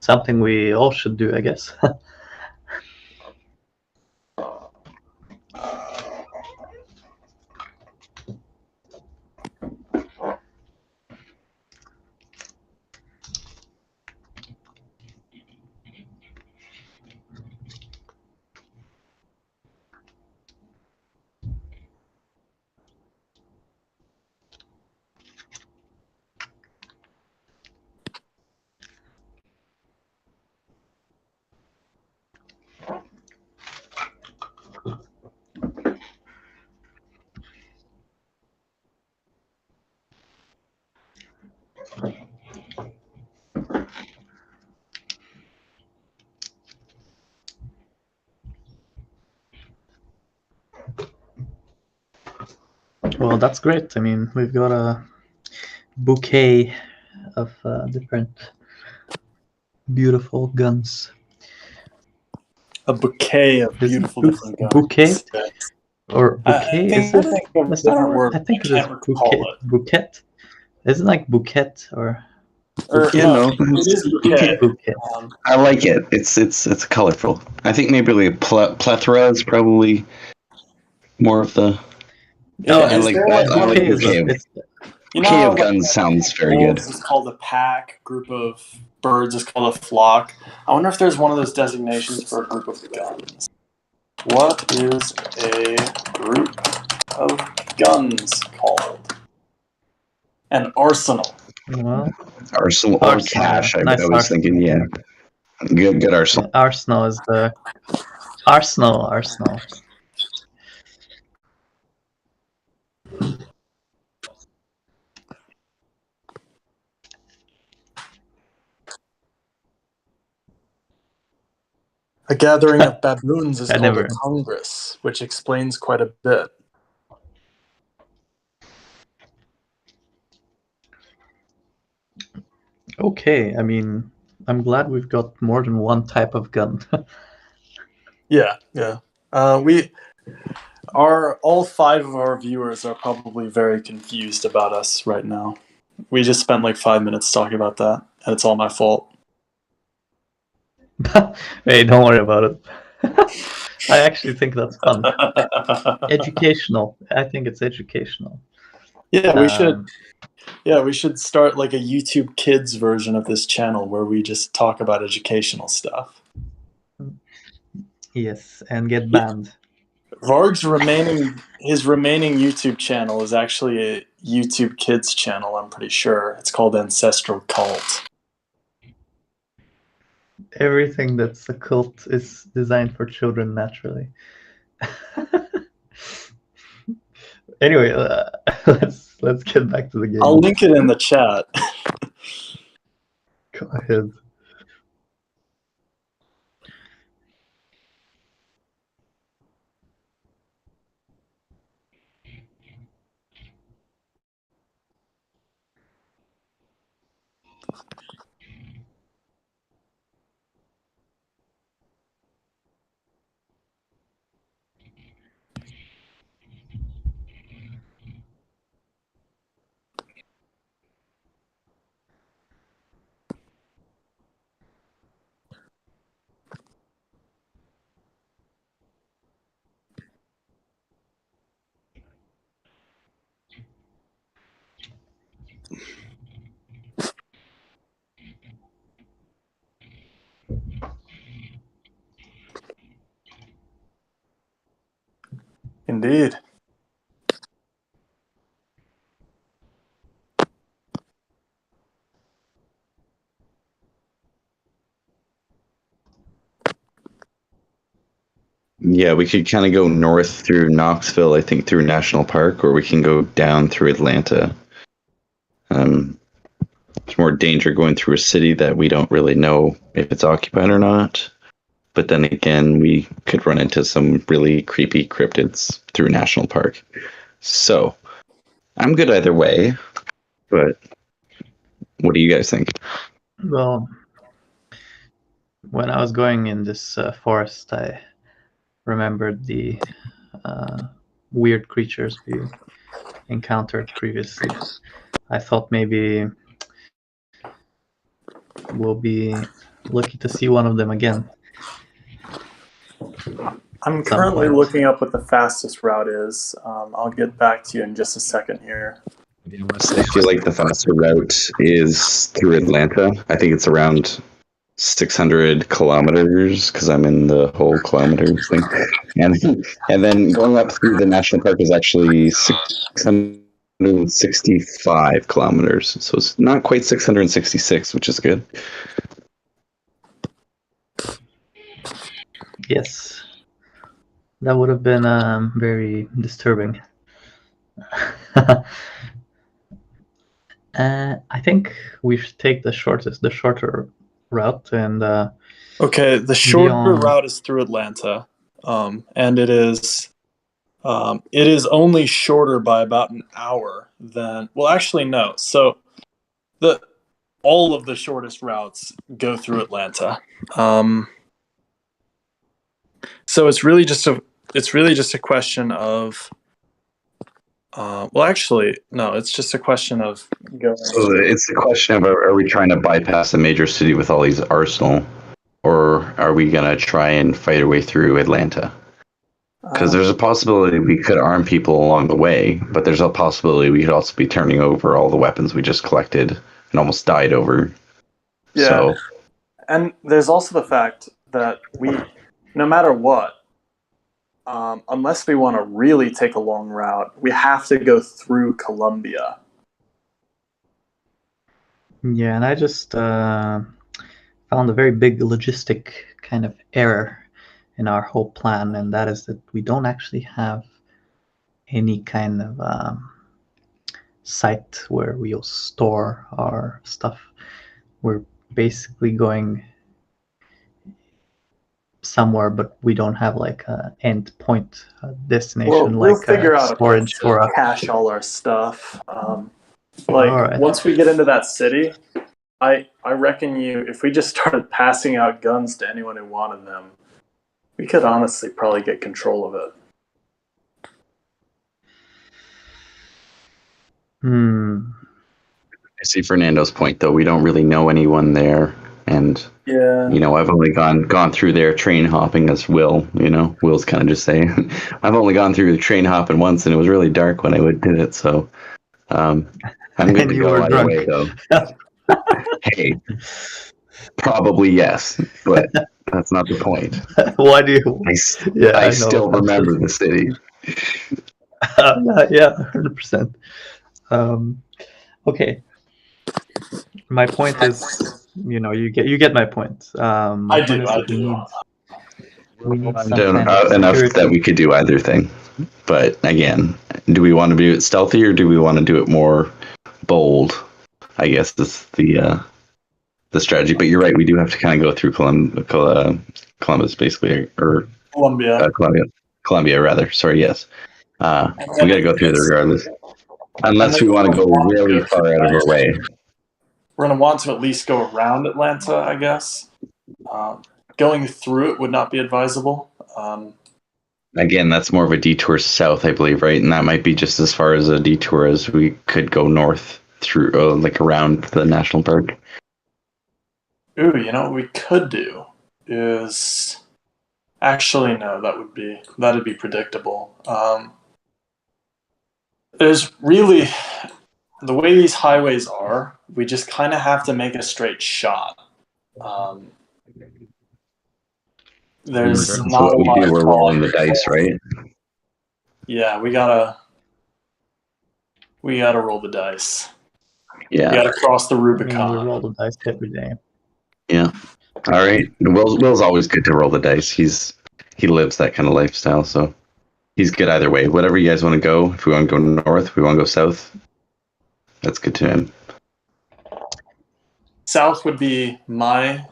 Something we all should do, I guess. Well, that's great. I mean, we've got a bouquet of different beautiful guns. A bouquet of Is it beautiful different guns. bouquet or I bouquet? think Is that think of a is that a different word? word. I think it is can't recall bouquet. it. Bouquet. Isn't it like bouquet or Or You no, know, it is bouquet. bouquet? I like it. It's colorful. I think maybe like plethora is probably more of the. Oh, I Is like there I, like I one like of bouquet is those? a, bouquet. it's You know Bouquet how of like guns sounds very good. wolves is called a pack, group of birds is called a flock. I wonder if there's one of those designations for a group of guns. What is a group of guns called? An arsenal. well, Arsenal or arsenal. cash. Yeah. I Nice was arsenal. thinking, yeah, good arsenal. Yeah, arsenal is the arsenal. A gathering of baboons is I called a never. congress, which explains quite a bit. Okay, I mean, I'm glad we've got more than one type of gun. Yeah. We are all 5 of our viewers are probably very confused about us right now. We just spent like 5 minutes talking about that, and it's all my fault. Hey, don't worry about it. I actually think that's fun. Educational. I think it's educational. Yeah, we should. Um, Yeah, we should start like a YouTube Kids version of this channel where we just talk about educational stuff. yes, and get banned. Varg's remaining YouTube channel is actually a YouTube Kids channel. I'm pretty sure it's called Ancestral Cult. Everything that's a cult is designed for children naturally. Anyway, let's get back to the game. I'll link it in the chat. Go ahead. Indeed. Yeah, we could kind of go north through Knoxville, I think through National Park, or we can go down through Atlanta. There's more danger going through a city that we don't really know if it's occupied or not. But then again, we could run into some really creepy cryptids through National Park. So I'm good either way, but what do you guys think? Well, when I was going in this forest, I remembered the weird creatures we encountered previously. I thought maybe we'll be lucky to see one of them again. I'm Some currently point. looking up what the fastest route is. I'll get back to you in just a second here. I feel like the faster route is through Atlanta. I think it's around 600 kilometers because I'm in the whole kilometers thing, and then going up through the national park is actually 665 kilometers. So it's not quite 666, which is good. Yes, that would have been very disturbing. I think we should take the shorter route, and Okay, the shorter on- route is through Atlanta, and it is It is only shorter by about an hour than. Well, actually, no. So the all of the shortest routes go through Atlanta. So it's really just a question of. Well, actually, no. It's just a question of going. So it's the question of are we trying to bypass a major city with all these arsenal, or are we gonna try and fight our way through Atlanta? Because there's a possibility we could arm people along the way, but there's a possibility we could also be turning over all the weapons we just collected and almost died over. Yeah. So, And there's also the fact that no matter what, unless we want to really take a long route, we have to go through Colombia. Yeah, and I just found a very big logistic kind of error in our whole plan, and that is that we don't actually have any kind of site where we'll store our stuff. We're basically going somewhere, but we don't have like a end point, a destination, We'll like figure a out a place storage to for a. cache all our stuff. All right. Once we get into that city, I reckon if we just started passing out guns to anyone who wanted them, we could honestly probably get control of it. I see Fernando's point, though. We don't really know anyone there. And, Yeah. I've only gone through there train hopping as Will. Will's kind of just saying, I've only gone through the train hopping once, and it was really dark when I did it. So I'm good And to you go were either drunk. way, though. Hey, probably yes, but that's not the point. Why do you? I know. still remember the city. Yeah, 100%. Okay. My point is, you get my point. My I point do. is I that do. we need some Done kind of enough security. that we could do either thing. But again, do we want to do it stealthy or do we want to do it more bold? I guess that's the strategy. But you're right, we do have to kind of go through Columbus, basically, or Colombia. Columbia, rather. Sorry, yes. We got to go through there regardless, unless we want to go really far out of our way. We're going to want to at least go around Atlanta, I guess. Going through it would not be advisable. Again, that's more of a detour south, I believe, right? And that might be just as far as a detour as we could go north through, like around the national park. Ooh, what we could do is actually no, that'd be predictable. There's really the way these highways are, we just kind of have to make a straight shot. There's That's not what a we lot do. of We're rolling the dice, right? Yeah, we gotta roll the dice. Yeah. We gotta cross the We Rubicon. roll the dice every day. Yeah. All right. Will's always good to roll the dice. He lives that kind of lifestyle, so he's good either way. Whatever you guys want to go. If we want to go north, if we want to go south, that's good to him. South would be my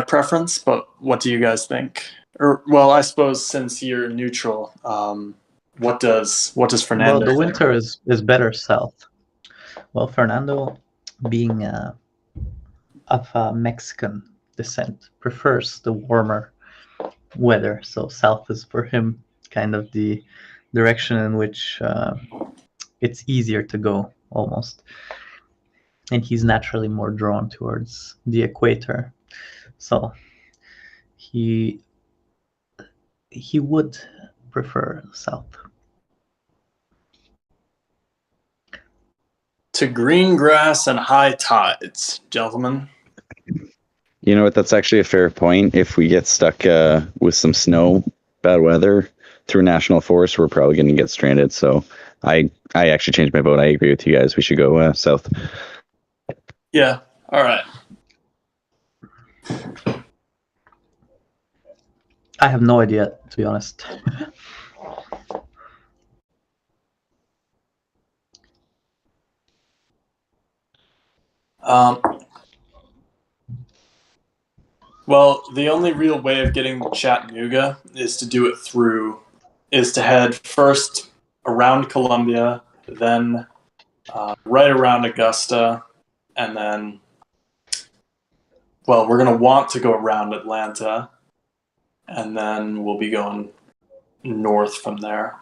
preference, but what do you guys think? Or well, I suppose since you're neutral, what does Fernando Well, the think? winter is better south. Well, Fernando, being of Mexican descent, prefers the warmer weather, so south is for him kind of the direction in which it's easier to go almost, and he's naturally more drawn towards the equator, so he would prefer south. To green grass and high tides, gentlemen. You know what? That's actually a fair point. If we get stuck with some snow, bad weather through national forest, we're probably going to get stranded. So I actually changed my vote. I agree with you guys. We should go south. Yeah. All right. I have no idea, to be honest. Well, the only real way of getting to Chattanooga is to head first around Columbia, then right around Augusta, and then, well, we're going to want to go around Atlanta, and then we'll be going north from there.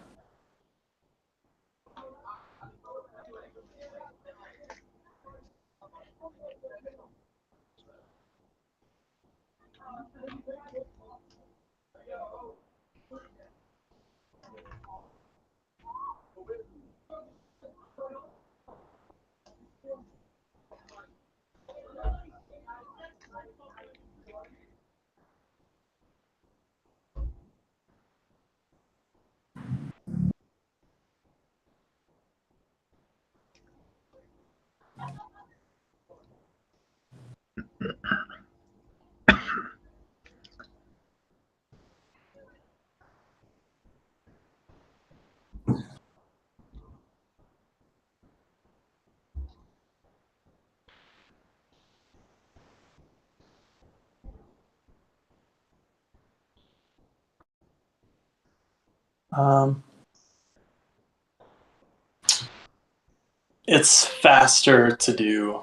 It's faster to do.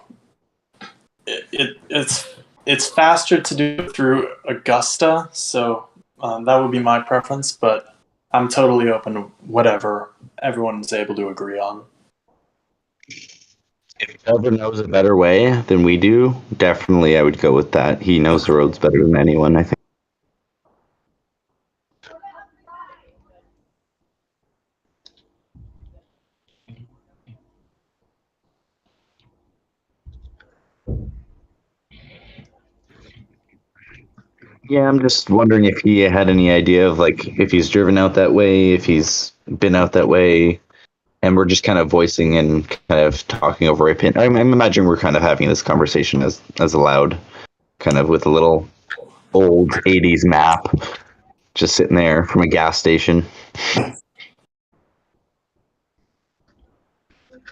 It's faster to do through Augusta, so that would be my preference. But I'm totally open to whatever everyone is able to agree on. If Trevor knows a better way than we do, definitely I would go with that. He knows the roads better than anyone, I think. Yeah, I'm just wondering if he had any idea of like if he's driven out that way, if he's been out that way, and we're just kind of voicing and kind of talking over a pin. I'm imagining we're kind of having this conversation as aloud, kind of with a little old '80s map, just sitting there from a gas station.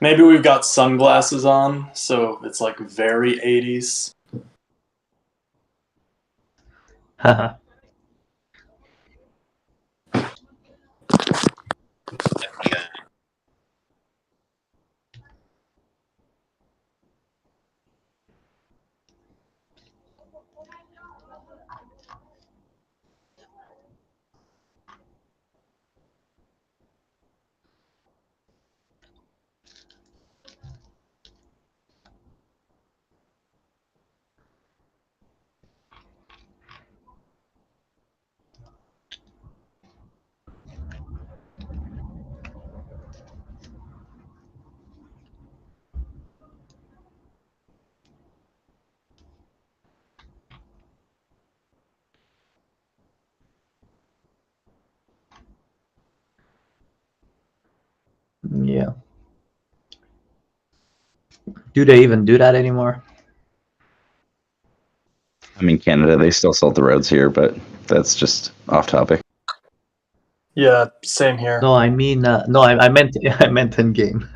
Maybe we've got sunglasses on, so it's like very 80s. Haha. Yeah. Do they even do that anymore? I mean, Canada, they still salt the roads here, but that's just off topic. Yeah, same here. No, I mean, no, I meant, I meant in game.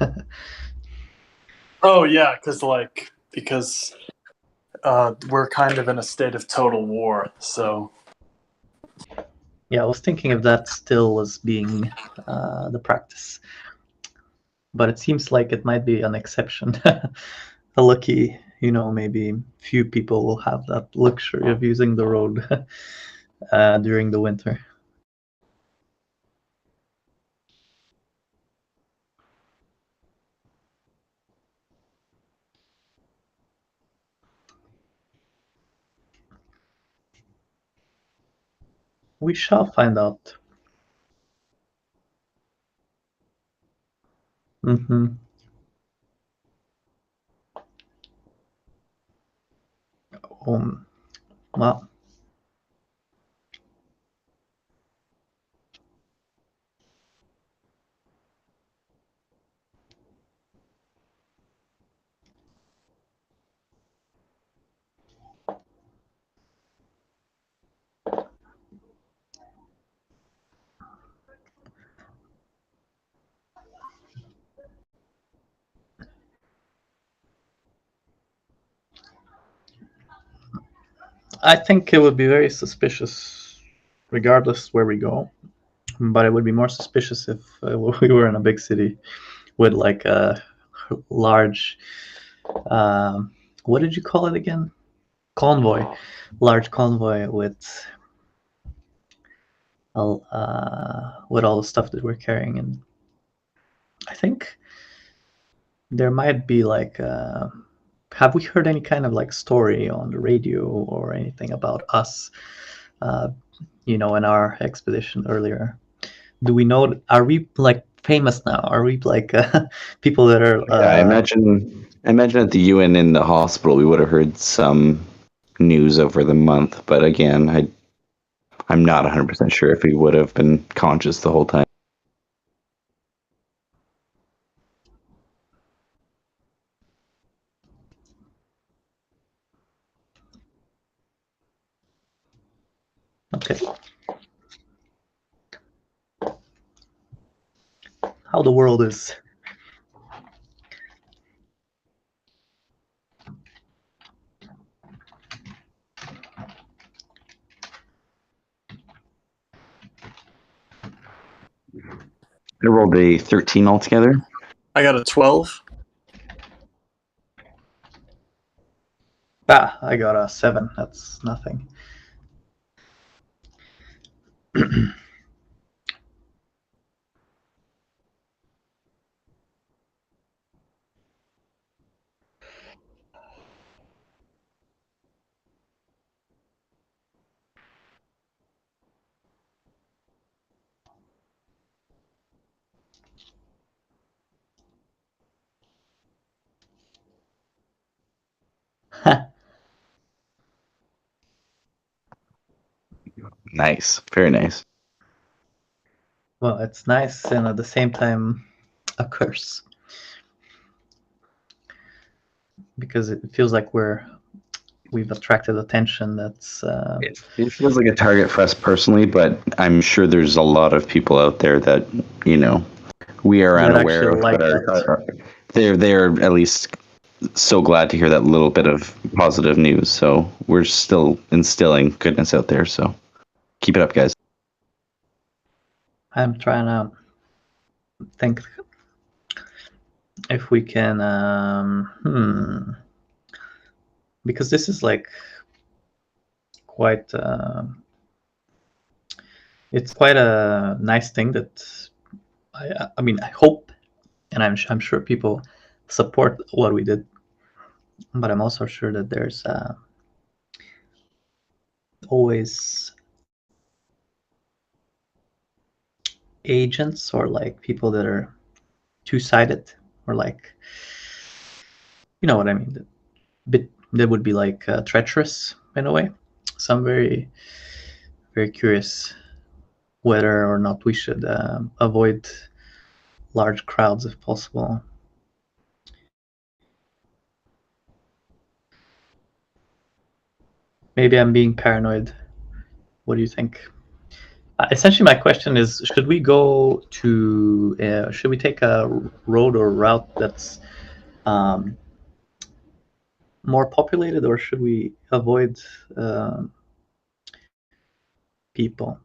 Oh yeah, because we're kind of in a state of total war, so Yeah, I was thinking if that still was being the practice, but it seems like it might be an exception. A lucky, maybe few people will have that luxury of using the road during the winter. We shall find out. Mm-hmm. Well, I think it would be very suspicious, regardless where we go. But it would be more suspicious if we were in a big city with like a large, what did you call it again? Convoy, large convoy with all the stuff that we're carrying. And I think there might be like, have we heard any kind of like story on the radio or anything about us? In our expedition earlier. Do we know? Are we like famous now? Are we like people that are? Yeah, I imagine at the UN in the hospital, we would have heard some news over the month. But again, I'm not 100% sure if we would have been conscious the whole time. Okay. How the world is. I rolled a 13 altogether. I got a 12. I got a 7. That's nothing. Nice, very nice. Well, it's nice and at the same time a curse, because it feels like we've attracted attention. That's It feels like a target for us personally, but I'm sure there's a lot of people out there that we are that unaware actually of, like but that. they're at least so glad to hear that little bit of positive news. So we're still instilling goodness out there. So keep it up, guys. I'm trying to think if we can, because this is like quite, it's quite a nice thing that I mean, I hope, and I'm sure people support what we did, but I'm also sure that there's always agents or like people that are two-sided, or like, you know what I mean, that would be like treacherous in a way. So I'm very, very curious whether or not we should avoid large crowds if possible. Maybe I'm being paranoid. What do you think? Essentially, my question is: should we go to? Should we take a road or route that's more populated, or should we avoid people?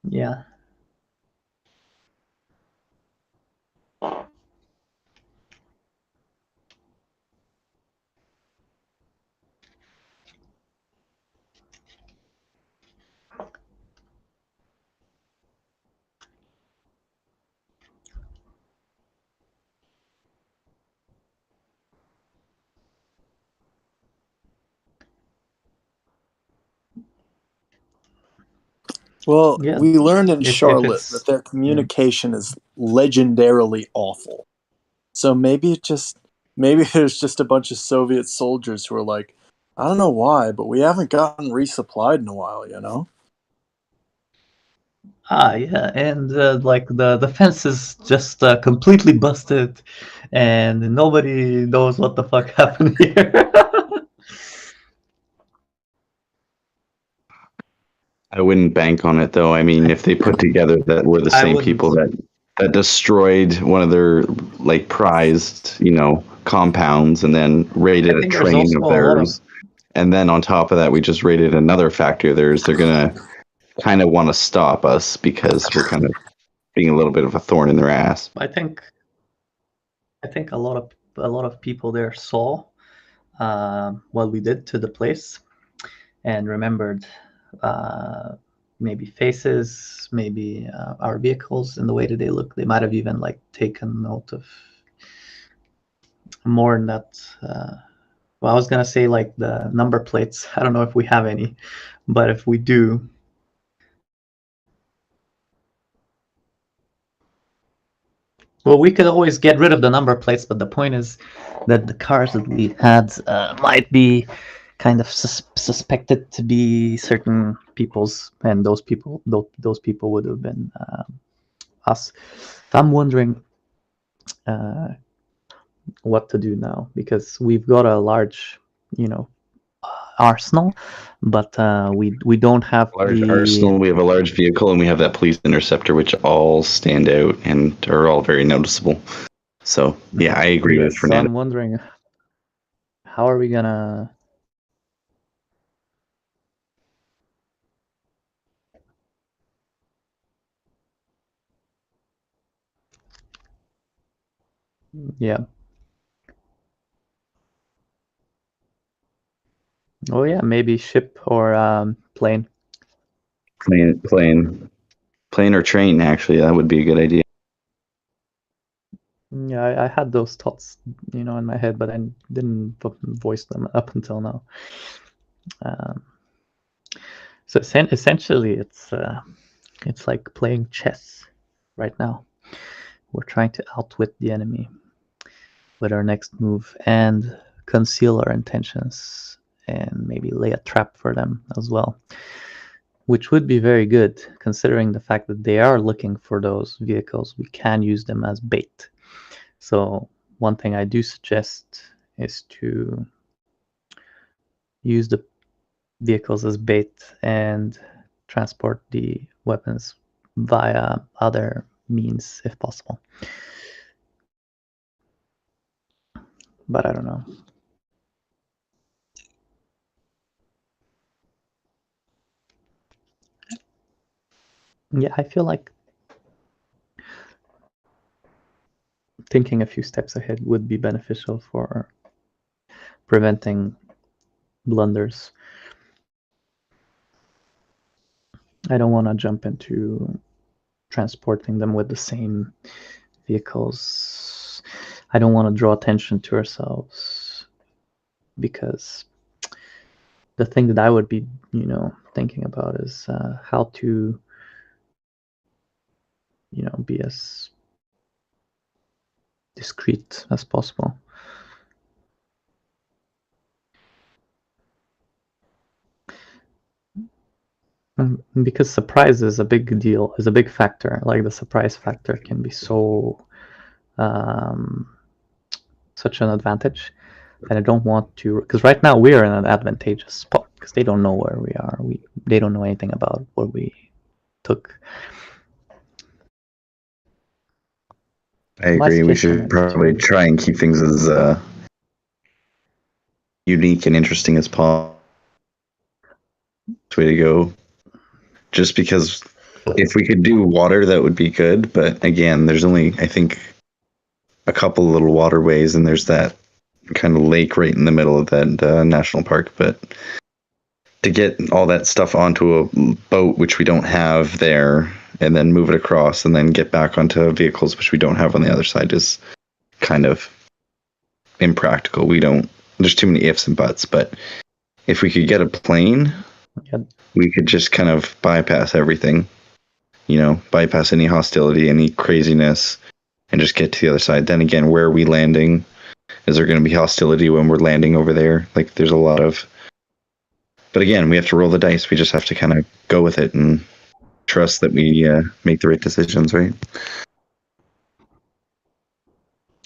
Yeah. Well, Yeah. we learned in If Charlotte it's that their communication is legendarily awful. So maybe there's just a bunch of Soviet soldiers who are like, I don't know why, but we haven't gotten resupplied in a while, Yeah, and like the fence is just completely busted, and nobody knows what the fuck happened here. I wouldn't bank on it though. I mean, if they put together that we're the I same wouldn't. people that destroyed one of their like prized, compounds and then raided a think there's train of also a lot of theirs, and then on top of that we just raided another factory of theirs, they're gonna kind of want to stop us because we're kind of being a little bit of a thorn in their ass. I think a lot of people there saw what we did to the place and remembered maybe faces, maybe our vehicles and the way that they look. They might have even like taken note of more than that. Well, I was gonna say like the number plates. I don't know if we have any, but if we do, well, we could always get rid of the number plates. But the point is that the cars that we had might be kind of suspected to be certain people's, and those people would have been us. I'm wondering what to do now, because we've got a large, arsenal, but we don't have Large the arsenal, we have a large vehicle, and we have that police interceptor, which all stand out and are all very noticeable. So yeah, I agree with So Fernando. I'm wondering, how are we gonna? Yeah. Oh yeah, maybe ship or plane. Plane or train, actually, that would be a good idea. Yeah, I had those thoughts, in my head, but I didn't voice them up until now. So essentially, it's like playing chess right now. We're trying to outwit the enemy with our next move and conceal our intentions and maybe lay a trap for them as well, which would be very good considering the fact that they are looking for those vehicles. We can use them as bait. So one thing I do suggest is to use the vehicles as bait and transport the weapons via other means if possible. But I don't know. Yeah, I feel like thinking a few steps ahead would be beneficial for preventing blunders. I don't want to jump into transporting them with the same vehicles. I don't want to draw attention to ourselves, because the thing that I would be, thinking about is how to, be as discreet as possible. Because surprise is a big deal, is a big factor. Like the surprise factor can be so such an advantage, and I don't want to, because right now we are in an advantageous spot because they don't know where we are. They don't know anything about what we took. I agree. We should probably try and keep things as unique and interesting as possible. Way to go. Just because if we could do water, that would be good. But again, there's only, I think, a couple little waterways, and there's that kind of lake right in the middle of that national park. But to get all that stuff onto a boat, which we don't have there, and then move it across and then get back onto vehicles, which we don't have on the other side, is kind of impractical. There's too many ifs and buts. But if we could get a plane, we could just kind of bypass everything, bypass any hostility, any craziness, and just get to the other side. Then again, where are we landing? Is there going to be hostility when we're landing over there? Like, there's a lot of... But again, we have to roll the dice. We just have to kind of go with it and trust that we make the right decisions, right?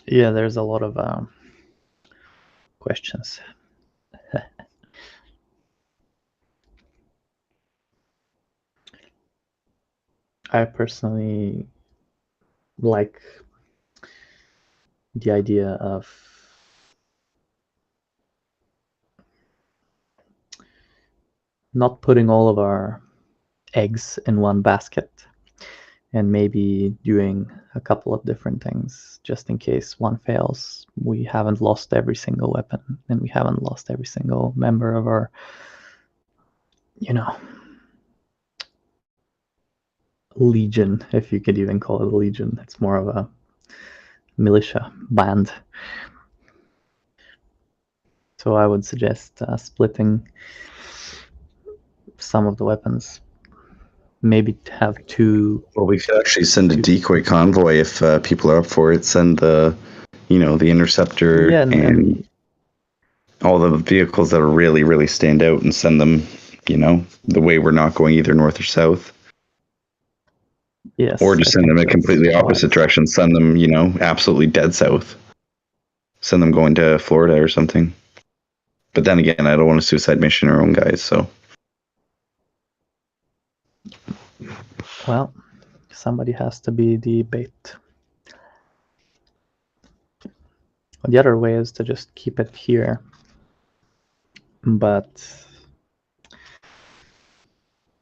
Yeah, there's a lot of questions. I personally like the idea of not putting all of our eggs in one basket and maybe doing a couple of different things just in case one fails. We haven't lost every single weapon and we haven't lost every single member of our, legion, if you could even call it a legion. It's more of a militia band. So I would suggest splitting some of the weapons. Maybe have two. Well, we could actually send a decoy convoy if people are up for it. Send the interceptor and all the vehicles that really, really stand out, and send them, the way we're not going either north or south. Yes. Or just send them a completely opposite direction. Send them, absolutely dead south. Send them going to Florida or something. But then again, I don't want a suicide mission our own guys, so. Well, somebody has to be the bait. The other way is to just keep it here. But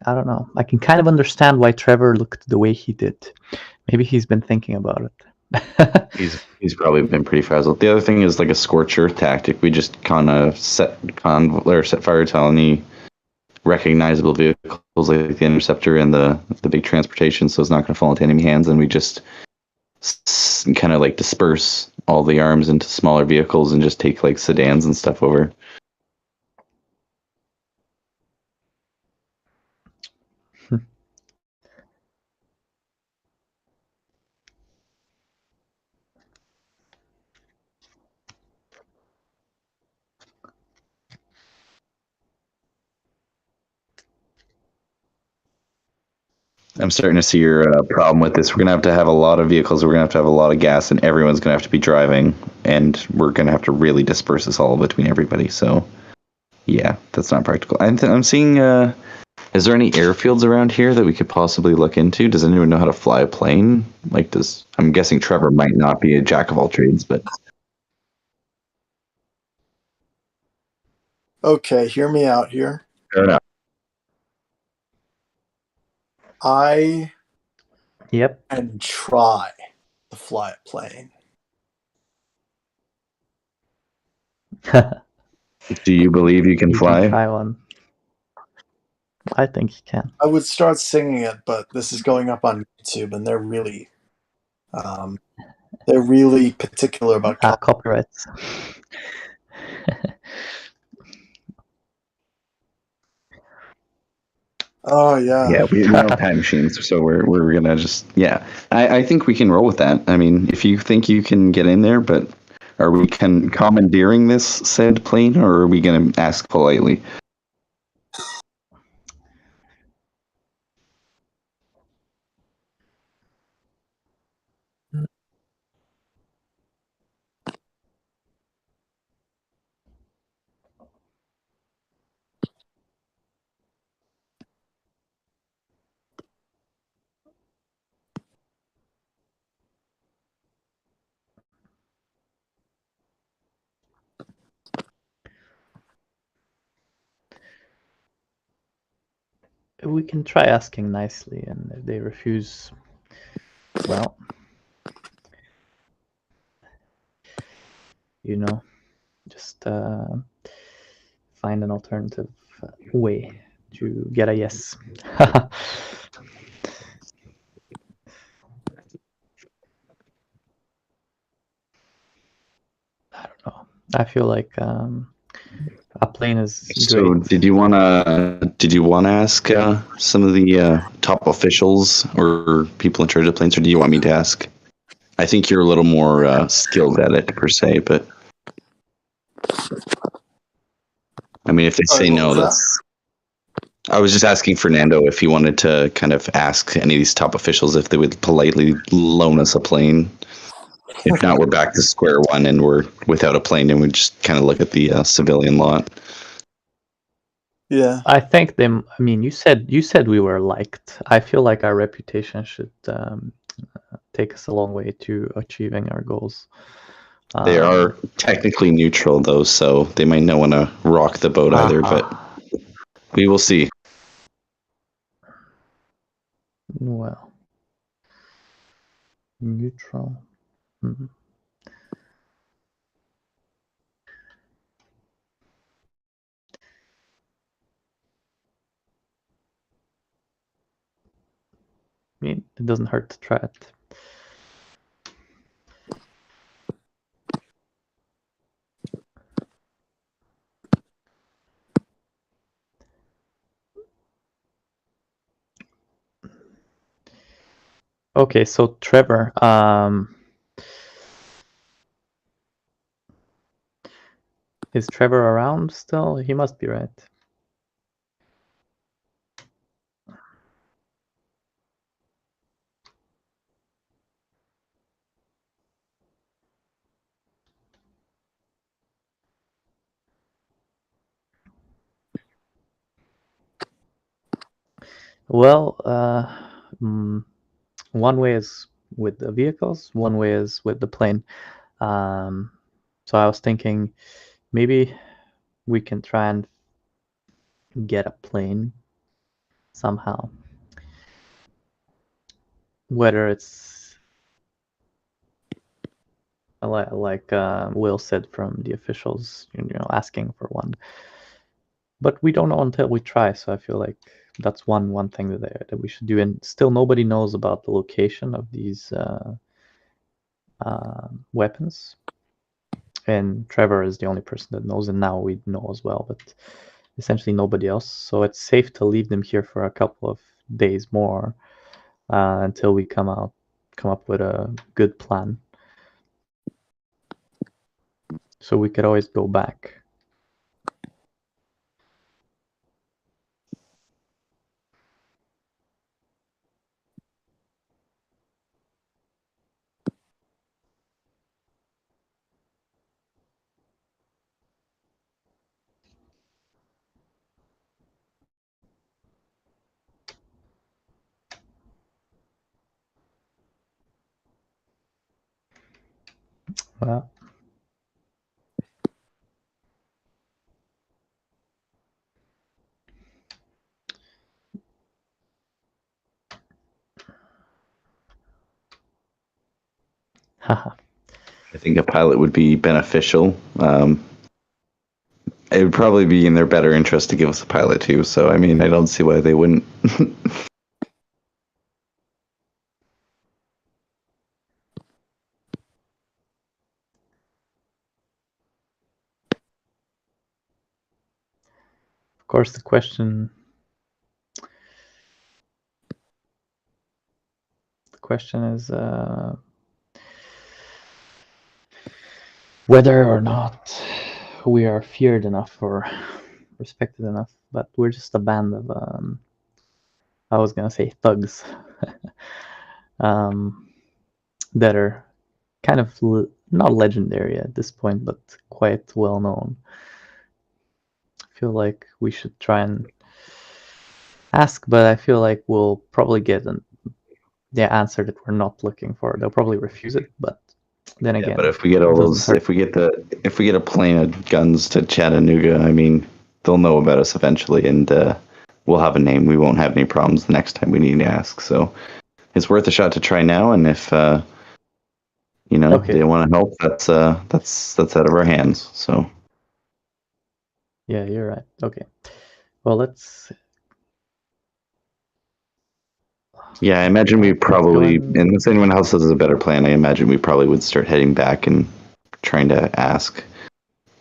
I don't know. I can kind of understand why Trevor looked the way he did. Maybe he's been thinking about it. He's probably been pretty frazzled. The other thing is like a scorch earth tactic. We just kind of set fire to any recognizable vehicles like the interceptor and the big transportation, so it's not going to fall into enemy hands, and we just kind of like disperse all the arms into smaller vehicles and just take like sedans and stuff over. I'm starting to see your problem with this. We're going to have a lot of vehicles. We're going to have a lot of gas, and everyone's going to have to be driving, and we're going to have to really disperse this all between everybody. So, yeah, that's not practical. I'm seeing. Is there any airfields around here that we could possibly look into? Does anyone know how to fly a plane? I'm guessing Trevor might not be a jack of all trades, but. Okay, hear me out here. Fair enough. I Yep. can try to fly a plane. Do you believe you can fly? Can try one. I think you can. I would start singing it, but this is going up on YouTube, and they're really particular about copyrights. Oh yeah. Yeah, we have time machines, so we're gonna just I think we can roll with that. I mean, if you think you can get in there, but are we commandeering this said plane, or are we gonna ask politely? We can try asking nicely, and if they refuse, well, just find an alternative way to get a yes. I don't know. I feel like a plane is So, great. did you wanna ask some of the top officials or people in charge of planes, or do you want me to ask? I think you're a little more skilled at it per se, but I mean, if they say no, that's. I was just asking Fernando if he wanted to kind of ask any of these top officials if they would politely loan us a plane. If not, we're back to square one and we're without a plane, and we just kind of look at the civilian lot. Yeah. I think they. I mean, you said we were liked. I feel like our reputation should take us a long way to achieving our goals. They are technically neutral, though, so they might not want to rock the boat either, but we will see. Well, neutral. Hmm. I mean, it doesn't hurt to try it. Okay, so Trevor, is Trevor around still? He must be, right? Well, one way is with the vehicles, one way is with the plane. So I was thinking maybe we can try and get a plane somehow. Whether it's like Will said from the officials, asking for one. But we don't know until we try, so I feel like that's one thing that we should do. And still nobody knows about the location of these weapons. And Trevor is the only person that knows, and now we know as well, but essentially nobody else. So it's safe to leave them here for a couple of days more until we come up with a good plan. So we could always go back. Well, haha. I think a pilot would be beneficial. It would probably be in their better interest to give us a pilot too. So I mean, I don't see why they wouldn't. Of course, the question is whether or not we are feared enough or respected enough. But we're just a band of I was gonna say thugs that are kind of not legendary at this point, but quite well known. I feel like we should try and ask, but I feel like we'll probably get the answer that we're not looking for. They'll probably refuse it, but then again, but if we get all those, if we get a plane of guns to Chattanooga, I mean, they'll know about us eventually, and we'll have a name. We won't have any problems the next time we need to ask. So it's worth a shot to try now. And if they want to help, that's out of our hands. So yeah, you're right. Okay, well, let's. Yeah, I imagine we probably, unless anyone else has a better plan, I imagine we probably would start heading back and trying to ask.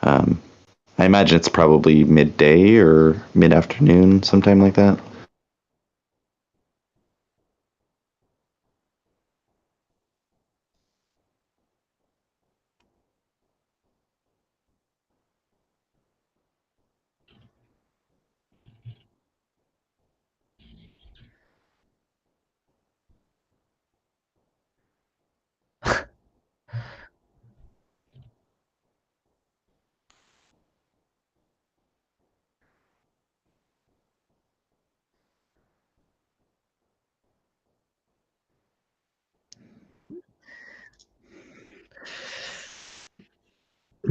I imagine it's probably midday or mid-afternoon, sometime like that.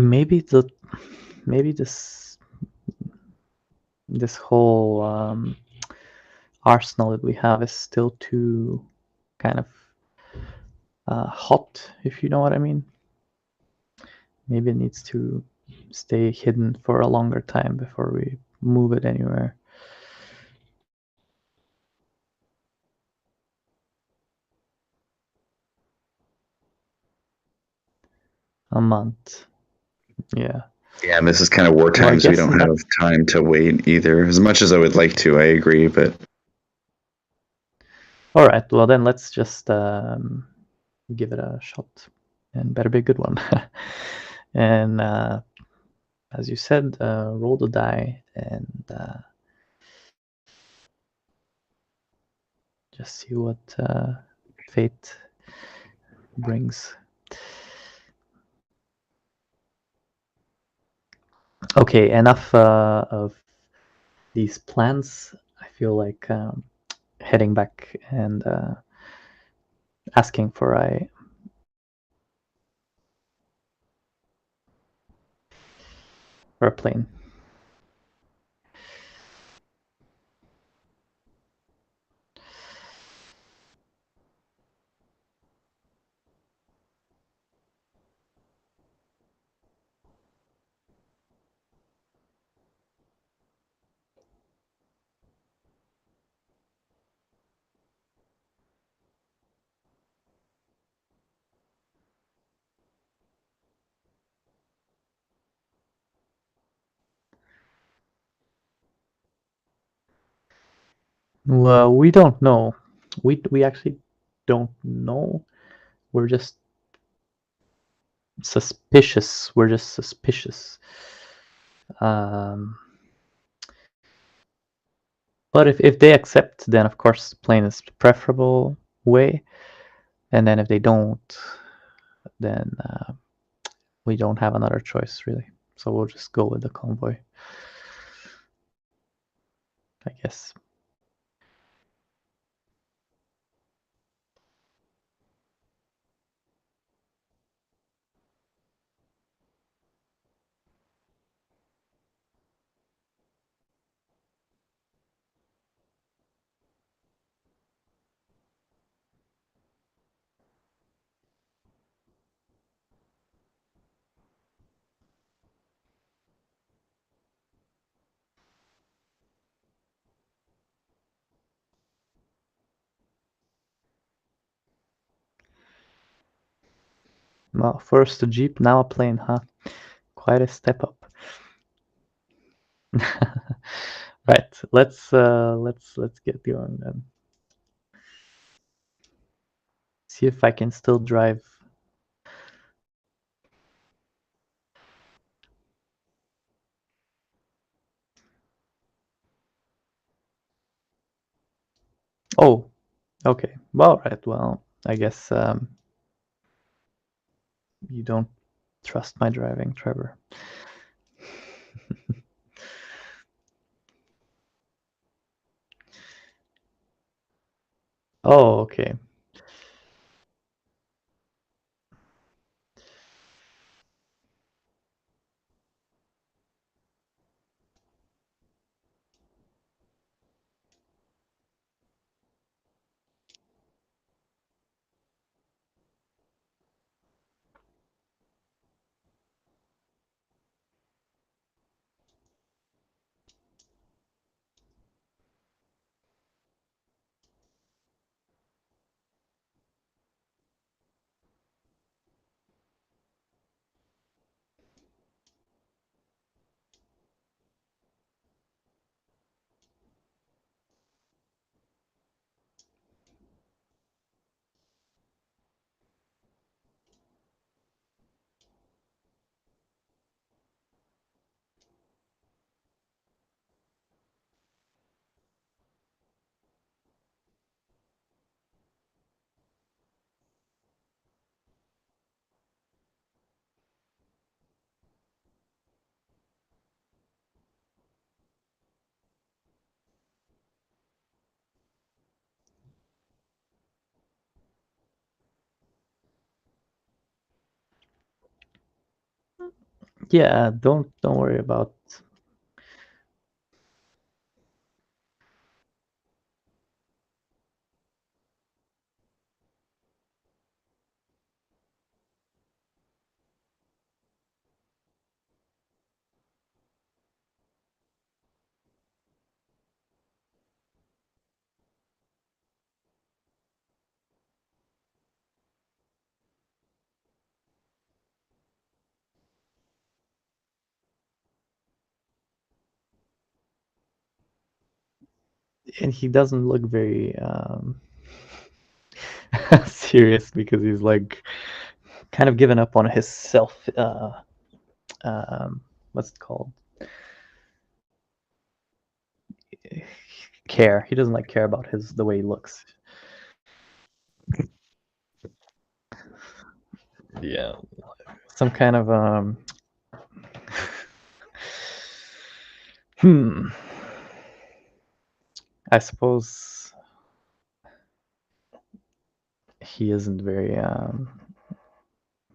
maybe this whole arsenal that we have is still too kind of hot, if you know what I mean. Maybe it needs to stay hidden for a longer time before we move it anywhere. A month. Yeah. Yeah, and this is kind of wartime, Well, I so we guess don't in have time to wait either. As much as I would like to, I agree, but All right. Well, then let's just give it a shot, and better be a good one. And as you said, roll the die and just see what fate brings. Okay, enough of these plans. I feel like heading back and asking for a plane. Well, we don't know. We actually don't know. We're just suspicious. We're just suspicious. But if they accept, then of course plane is the preferable way. And then if they don't, then we don't have another choice really. So we'll just go with the convoy, I guess. Well, first a jeep, now a plane, huh? Quite a step up. Right, let's get going then. See if I can still drive. Oh, okay. Well, right. Well, I guess you don't trust my driving, Trevor. Oh, okay. Yeah, don't worry about. And he doesn't look very serious because he's like kind of given up on his self. What's it called? Care. He doesn't like care about the way he looks. Yeah, some kind of I suppose he isn't very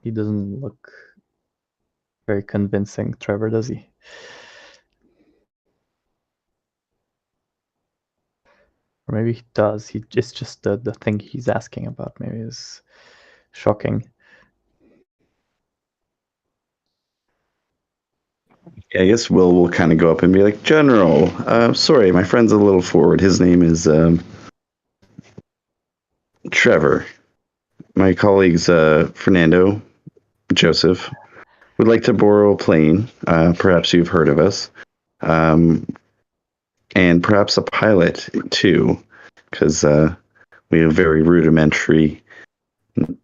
he doesn't look very convincing, Trevor, does he? Or maybe he does. It's just the thing he's asking about maybe is shocking. Yeah, I guess we'll kind of go up and be like, General, sorry, my friend's a little forward. His name is Trevor. My colleagues Fernando, Joseph, would like to borrow a plane. Perhaps you've heard of us. And perhaps a pilot too, because we have very rudimentary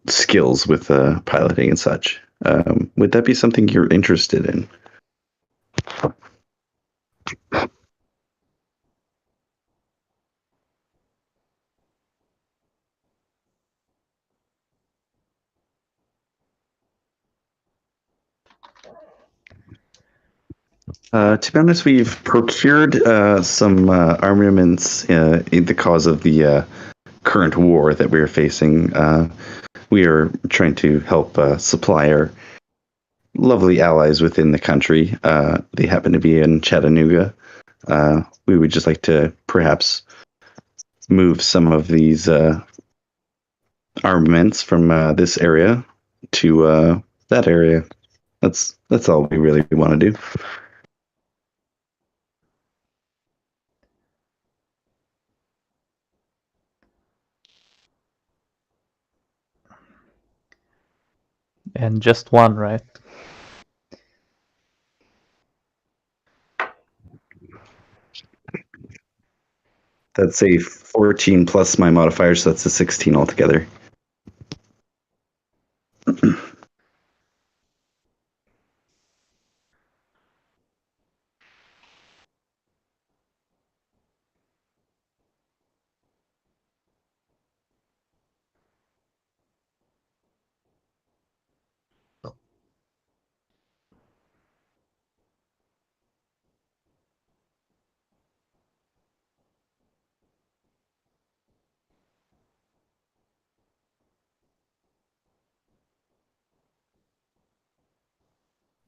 skills with piloting and such. Would that be something you're interested in? To be honest, we've procured some armaments in the cause of the current war that we're facing. We are trying to help supply our lovely allies within the country. They happen to be in Chattanooga. We would just like to perhaps move some of these armaments from this area to that area. That's all we really want to do. And just one, right? That's a 14 plus my modifier, so that's a 16 altogether.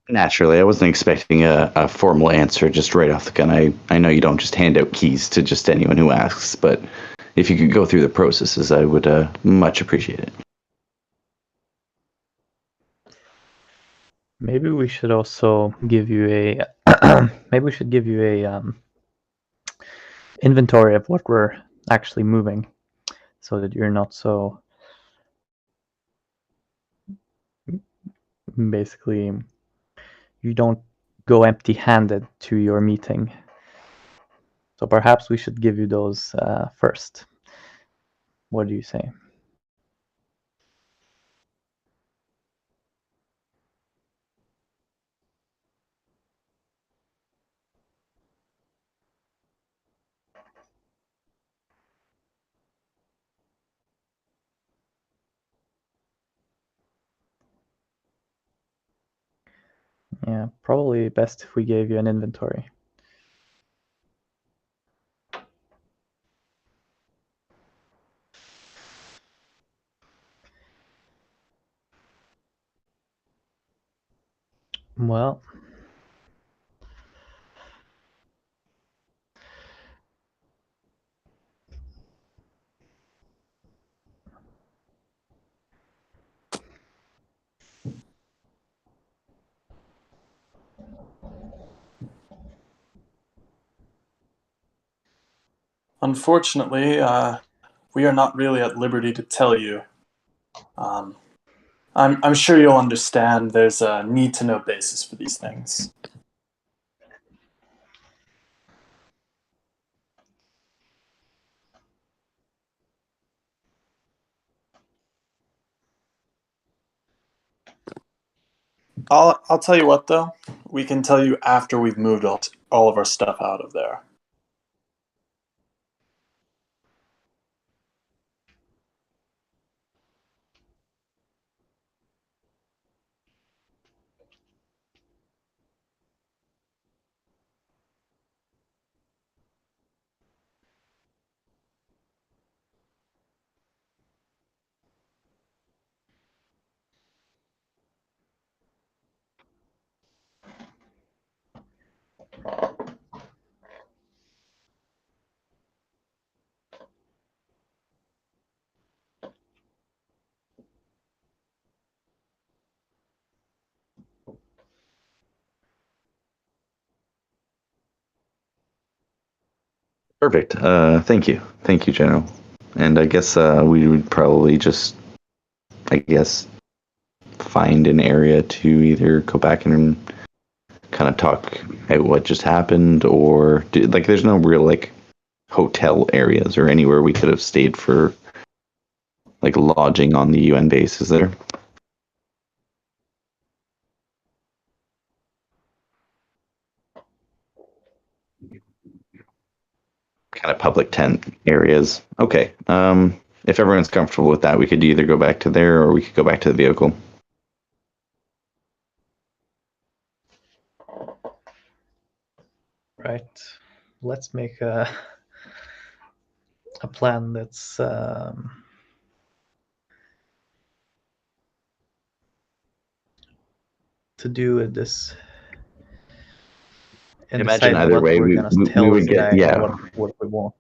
Naturally, I wasn't expecting a formal answer just right off the gun. I know you don't just hand out keys to just anyone who asks, but if you could go through the processes, I would much appreciate it. Maybe we should also give you a maybe we should give you a inventory of what we're actually moving, so that you're not so basically you don't go empty-handed to your meeting. So perhaps we should give you those first. What do you say? Yeah, probably best if we gave you an inventory. Well, Unfortunately, we are not really at liberty to tell you. I'm sure you'll understand there's a need-to-know basis for these things. I'll tell you what, though. We can tell you after we've moved all of our stuff out of there. Perfect. Thank you, General. And I guess we would probably just, I guess, find an area to either go back and kind of talk out what just happened, or like, there's no real like hotel areas or anywhere we could have stayed for like lodging on the UN base, is there? Kind of public tent areas. Okay. If everyone's comfortable with that, we could either go back to there or we could go back to the vehicle. Right. Let's make a plan that's to do with this. And Imagine decide either what way, we're we gonna tell would the get, guy yeah. and what we want.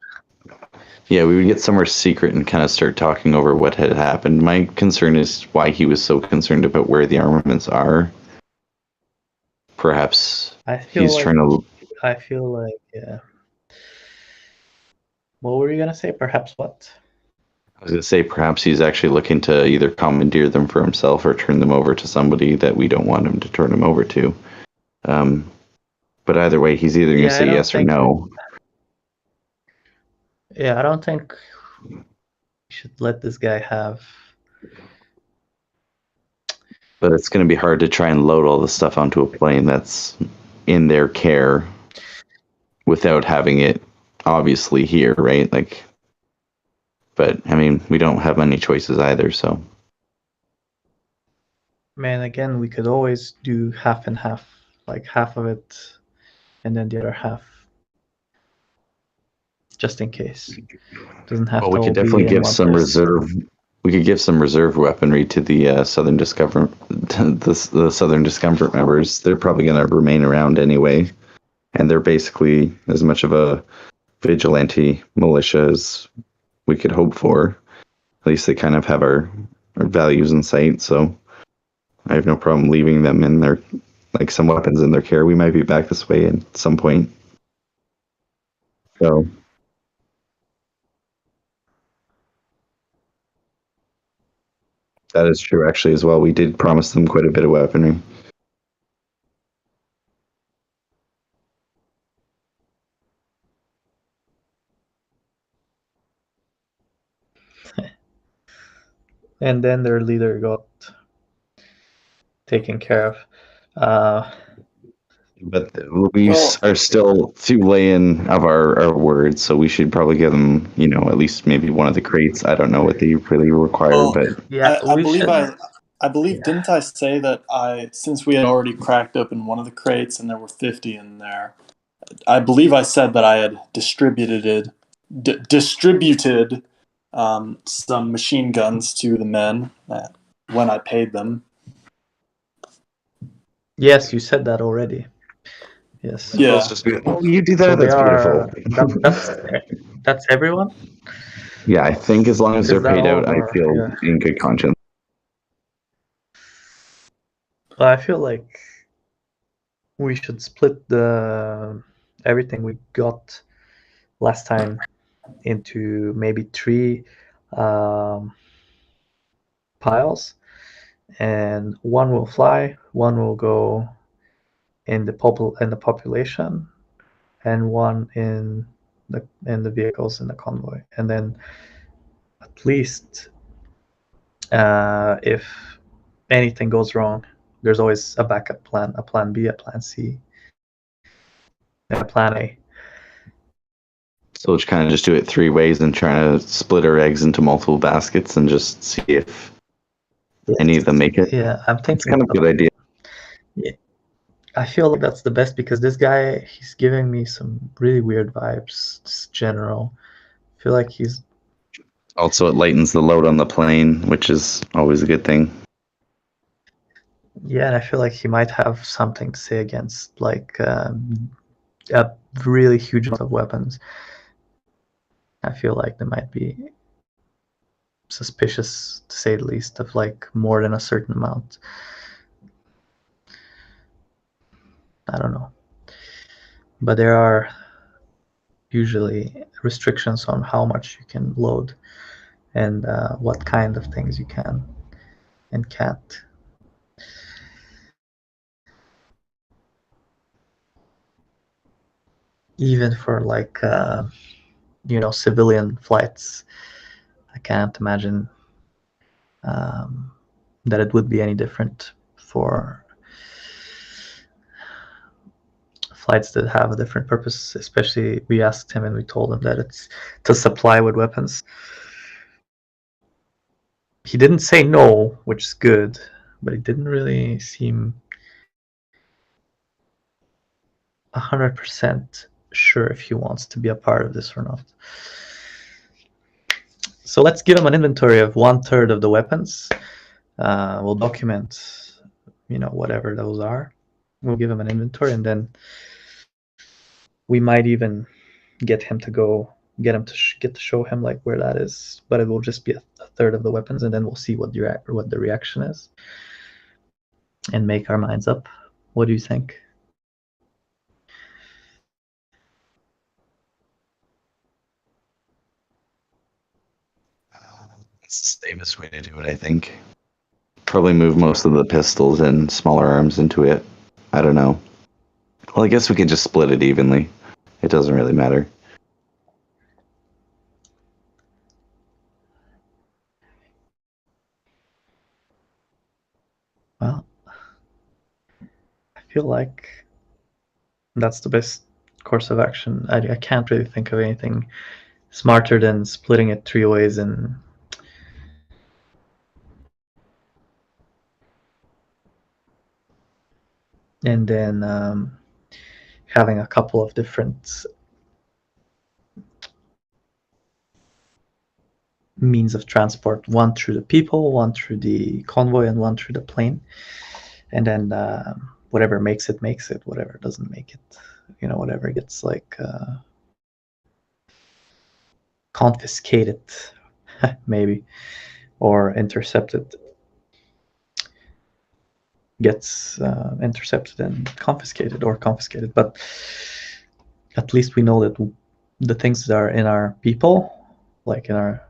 Yeah, we would get somewhere secret and kind of start talking over what had happened. My concern is why he was so concerned about where the armaments are. Perhaps he's trying to. I feel like, yeah. What were you gonna say? Perhaps what? I was going to say perhaps he's actually looking to either commandeer them for himself or turn them over to somebody that we don't want him to turn them over to. But either way, he's either going to say yes or no. Yeah, I don't think we should let this guy have. But it's going to be hard to try and load all the stuff onto a plane that's in their care without having it obviously here, right? Like, but I mean, we don't have many choices either, so. Man, again, we could always do half and half, like half of it, and then the other half, just in case. Doesn't have Well, to we could all definitely be in give one some place. reserve. We could give some reserve weaponry to the Southern Discomfort, the Southern Discomfort members. They're probably going to remain around anyway, and they're basically as much of a vigilante militia as we could hope for. At least they kind of have our values in sight, so I have no problem leaving them in their, like, some weapons in their care. We might be back this way at some point. So that is true, actually, as well. We did promise them quite a bit of weaponry. And then their leader got taken care of. But we are still to lay in of our words, so we should probably give them, at least maybe one of the crates. I don't know what they really require, but Yeah, I believe, didn't I say that since we had already cracked open one of the crates and there were 50 in there, I believe I said that I had distributed some machine guns to the men when I paid them. yes, you said that already. Yes. Yeah. You do that. So That's beautiful. That's everyone. Yeah, I think as long as they're paid out, I feel yeah. in good conscience. Well, I feel like we should split the everything we got last time into maybe 3 piles, and one will fly, one will go in the population, and one in the vehicles in the convoy. And then at least if anything goes wrong, there's always a backup plan, a plan B, a plan C, and a plan A. So let's kind of just do it 3 ways and try to split our eggs into multiple baskets and just see if any of them make it. Yeah, I'm It's thinking kind of a good idea. Yeah, I feel like that's the best, because this guy, he's giving me some really weird vibes. Just general, I feel like he's Also, it lightens the load on the plane, which is always a good thing. and I feel like he might have something to say against like a really huge amount of weapons. I feel like they might be suspicious, to say the least, of like more than a certain amount. I don't know, but there are usually restrictions on how much you can load and what kind of things you can and can't. Even for like civilian flights, I can't imagine that it would be any different for flights that have a different purpose. Especially, we asked him and we told him that it's to supply with weapons. He didn't say no, which is good, but he didn't really seem 100% sure if he wants to be a part of this or not. So let's give him an inventory of 1/3 of the weapons. We'll document, whatever those are. We'll give him an inventory, and then we might even get him to show him like where that is. But it will just be a 1/3 of the weapons, and then we'll see what the reaction is, and make our minds up. What do you think? It's the safest way to do it, I think. Probably move most of the pistols and smaller arms into it. I don't know. Well, I guess we can just split it evenly. It doesn't really matter. Well, I feel like that's the best course of action. I can't really think of anything smarter than splitting it 3 ways and then having a couple of different means of transport, one through the people, one through the convoy, and one through the plane. And then whatever makes it, whatever doesn't make it, whatever gets like confiscated maybe, or intercepted, gets intercepted and confiscated, but at least we know that the things that are in our people, like in our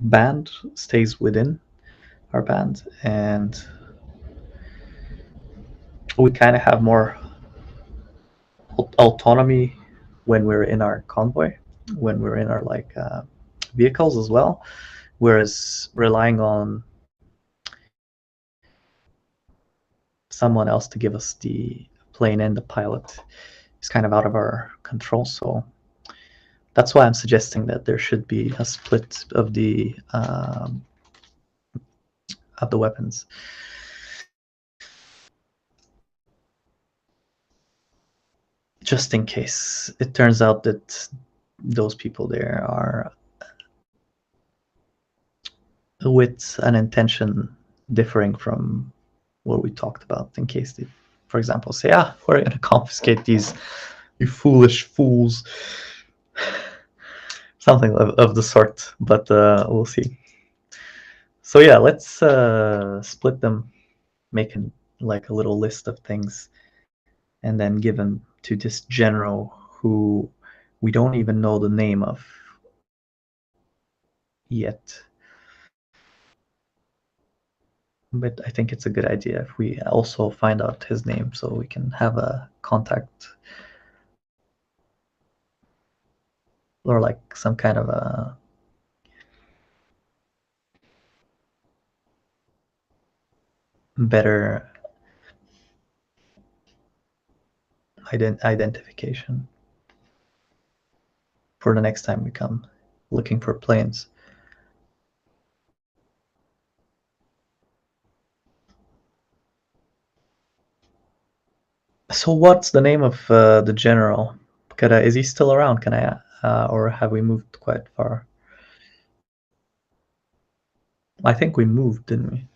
band, stays within our band, and we kind of have more autonomy when we're in our convoy, when we're in our like vehicles as well, whereas relying on someone else to give us the plane and the pilot is kind of out of our control. So that's why I'm suggesting that there should be a split of the weapons. Just in case it turns out that those people there are with an intention differing from what we talked about, in case they, for example, say, we're going to confiscate these, you foolish fools. Something of the sort, but we'll see. So yeah, let's split them, make like a little list of things, and then give them to this general who we don't even know the name of yet. But I think it's a good idea if we also find out his name so we can have a contact or like some kind of a better identification for the next time we come looking for planes. So what's the name of the general? Is he still around? Can I, or have we moved quite far? I think we moved, didn't we?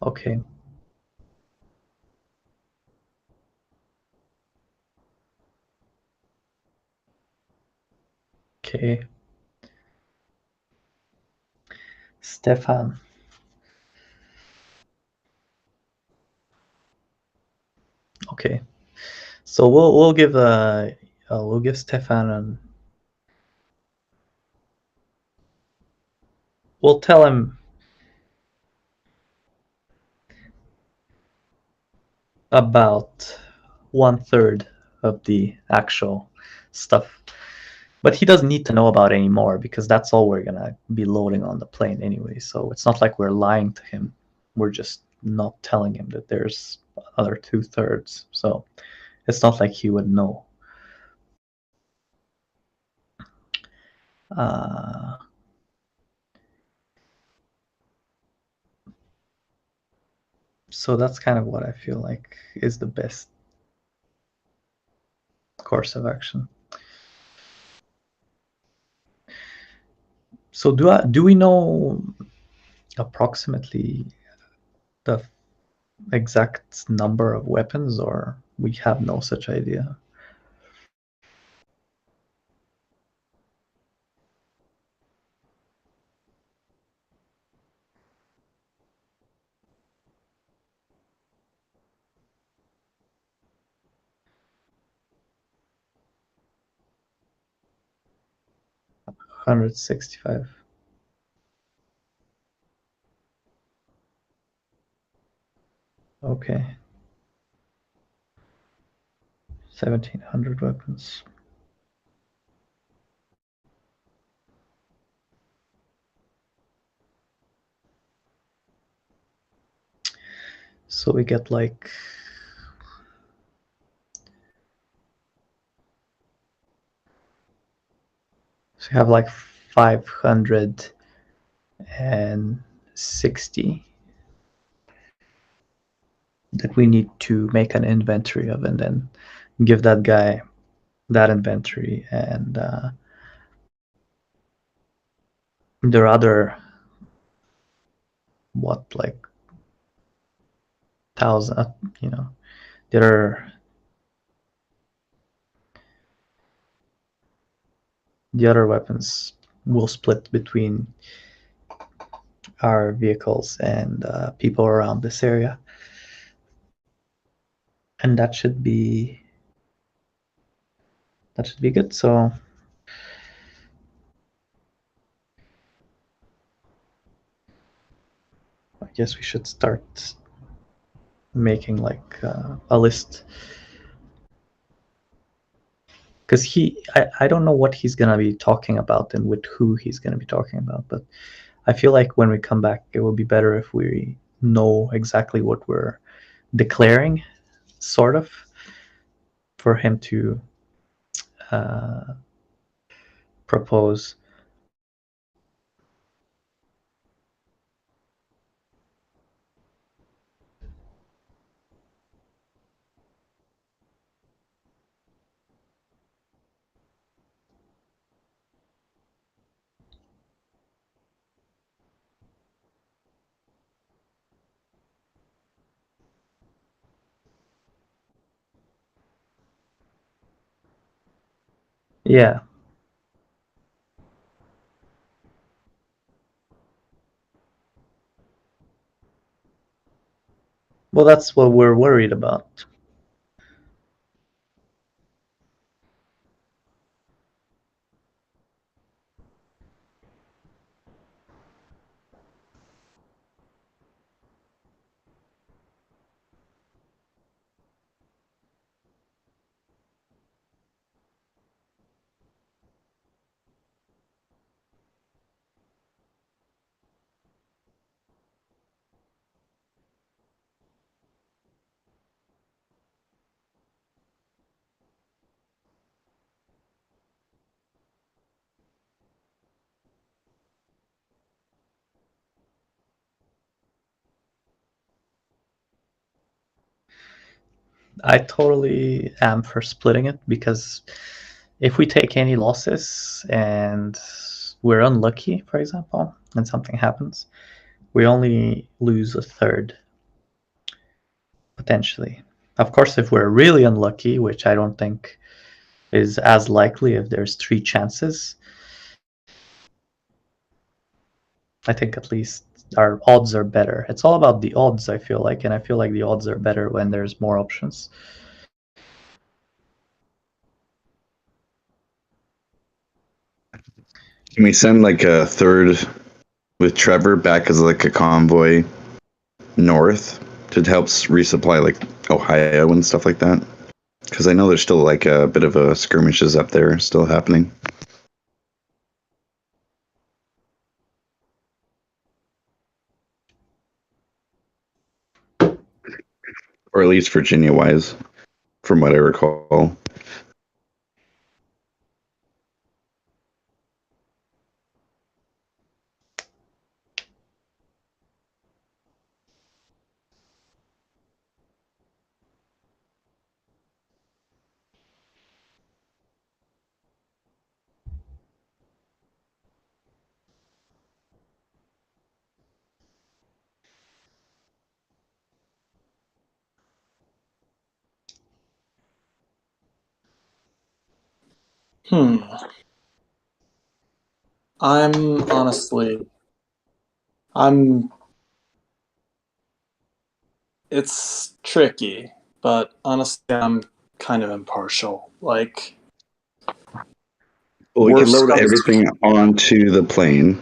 Okay. Okay. Stefan. Okay. So we'll give Stefan and we'll tell him about 1/3 of the actual stuff. But he doesn't need to know about it anymore because that's all we're gonna be loading on the plane anyway. So it's not like we're lying to him. We're just not telling him that there's other 2/3. So it's not like he would know. So that's kind of what I feel like is the best course of action. So do we know approximately the exact number of weapons, or we have no such idea? $165. Okay. 1,700 weapons. So we get like so we have like 560 that we need to make an inventory of and then give that guy that inventory, and there are other like 1,000, there are the other weapons will split between our vehicles and people around this area, and that should be good. So I guess we should start making like a list, because I don't know what he's gonna be talking about and with who he's gonna be talking about, but I feel like when we come back it will be better if we know exactly what we're declaring, sort of, for him to propose. Yeah. Well, that's what we're worried about. I totally am for splitting it, because if we take any losses and we're unlucky, for example, and something happens, we only lose a third, potentially. Of course, if we're really unlucky, which I don't think is as likely, if there's 3 chances, I think at least our odds are better. It's all about the odds, I feel like, and I feel like the odds are better when there's more options. Can we send like a third with Trevor back as like a convoy north to help resupply like Ohio and stuff like that? Because I know there's still like a bit of a skirmishes up there still happening. Or at least Virginia wise, from what I recall. I'm honestly, I'm. It's tricky, but honestly, I'm kind of impartial. Like, Well, we could worst load comes to, everything onto the plane, and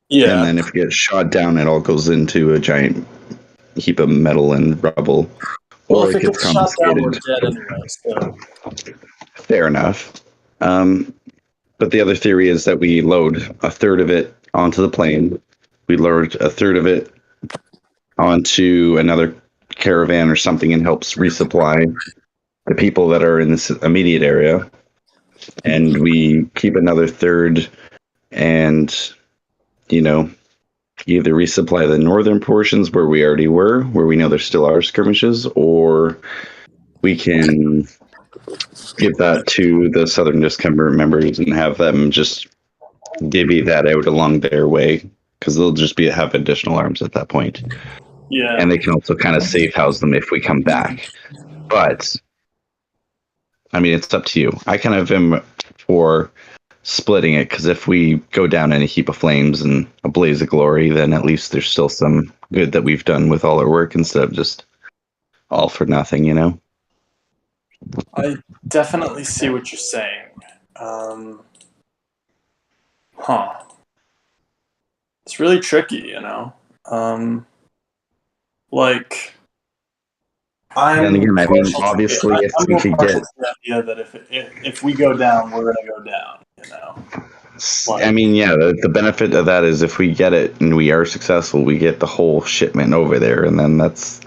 yeah. then if it gets shot down, it all goes into a giant heap of metal and rubble, Well, or if it it gets gets shot down, we're confiscated. dead anyway. So Fair enough. Um, but the other theory is that we load a third of it onto the plane. We load a third of it onto another caravan or something and helps resupply the people that are in this immediate area. And we keep another third and, you know, either resupply the northern portions where we already were, where we know there still are skirmishes, or we can give that to the Southern Discomfort members and have them just divvy that out along their way, because they'll just be have additional arms at that point. yeah, And they can also kind of safe house them if we come back. But I mean, it's up to you. I kind of am for splitting it, because if we go down in a heap of flames and a blaze of glory, then at least there's still some good that we've done with all our work instead of just all for nothing, you know? I definitely see what you're saying. Um, huh. It's really tricky. Um, like, Then I'm again, I mean, partial to obviously, I'm if more we partial get, to the idea that if we go down, we're gonna go down. I Like, mean, yeah, the benefit of that is if we get it and we are successful, we get the whole shipment over there, and then that's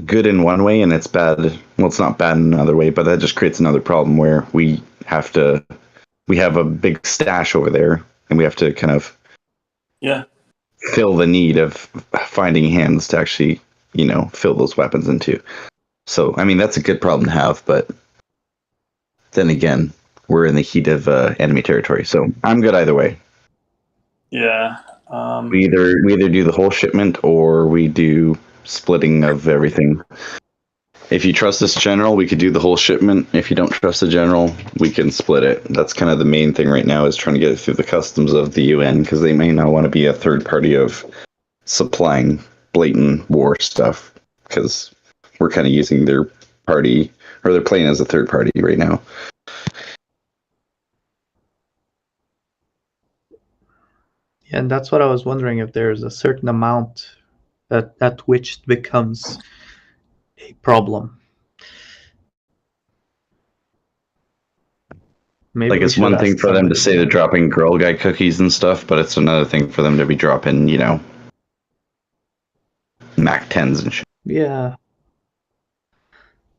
good in one way, and it's bad. Well, it's not bad in another way, but that just creates another problem where we have a big stash over there, and we have to kind of yeah, fill the need of finding hands to actually, fill those weapons into. So, I mean, that's a good problem to have, but then again, we're in the heat of enemy territory, so I'm good either way. yeah. We either do the whole shipment or we do splitting of everything. if you trust this general, we could do the whole shipment. If you don't trust the general, we can split it. That's kind of the main thing right now, is trying to get it through the customs of the UN, because they may not want to be a third party of supplying blatant war stuff, because we're kind of using their party, or they're playing as a third party right now. Yeah, and that's what I was wondering, if there's a certain amount at which it becomes a problem. Maybe Like, we it's should one thing ask for them to somebody. say they're dropping Girl Guide cookies and stuff, but it's another thing for them to be dropping, you know, Mac 10s and shit. Yeah.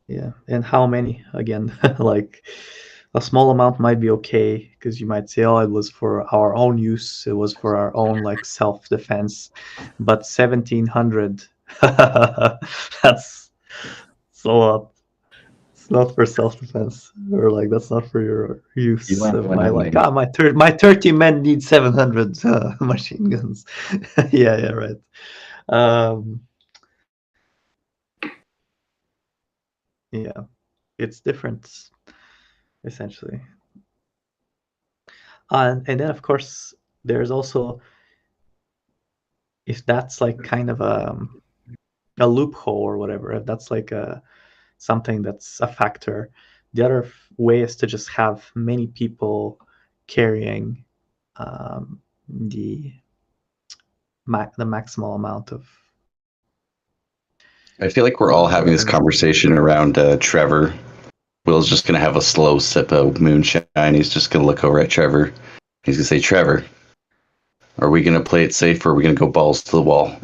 Yeah, and how many again? Like, a small amount might be okay, because you might say, oh, it was for our own use, it was for our own like self-defense. But 1,700, that's a lot. It's not for self-defense, or like that's not for your use You want of one my of like, them. my 30 men need 700 machine guns. Yeah, right. Yeah, it's different, essentially. And then, of course, there's also, if that's like kind of a loophole or whatever, if that's like something that's a factor, the other way is to just have many people carrying the maximal amount of. I feel like we're all having this conversation around Trevor. Will's just going to have a slow sip of moonshine. He's just going to look over at Trevor. He's going to say, Trevor, are we going to play it safe, or are we going to go balls to the wall?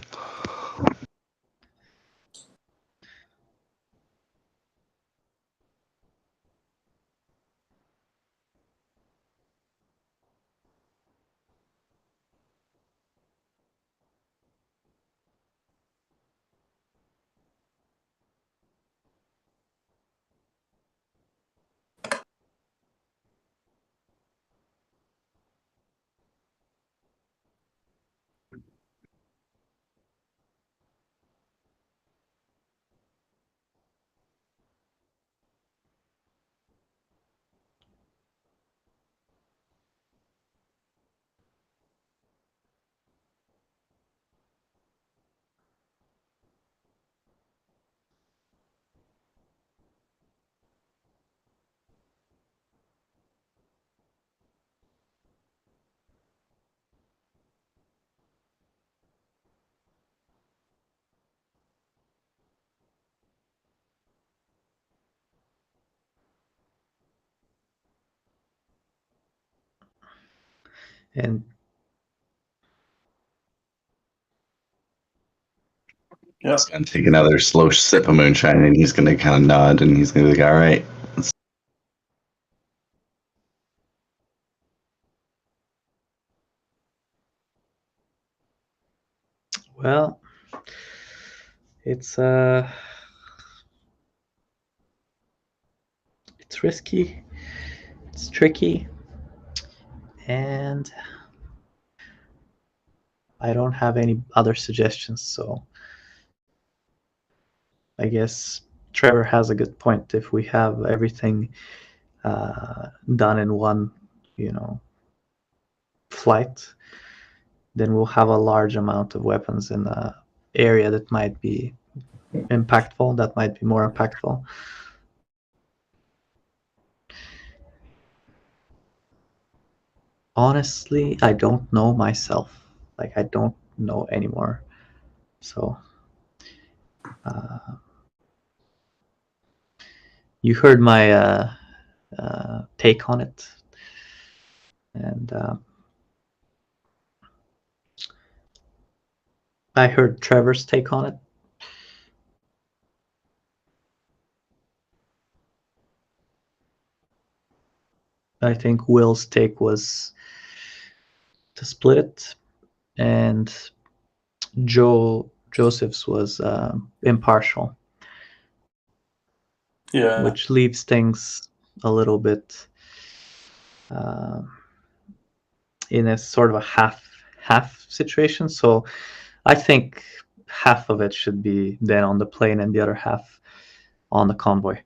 And Yeah. He's going to take another slow sip of moonshine, and he's going to kind of nod, and he's going to be like, all right. well, it's risky, it's tricky, and I don't have any other suggestions, so I guess Trevor has a good point. If we have everything done in one, flight, then we'll have a large amount of weapons in an area that might be impactful, that might be more impactful. Honestly, I don't know myself. Like, I don't know anymore. So, you heard my take on it, and I heard Trevor's take on it. I think Will's take was to split it, and Joseph's was impartial. Yeah. Which leaves things a little bit in a sort of a half situation. So I think half of it should be then on the plane, and the other half on the convoy,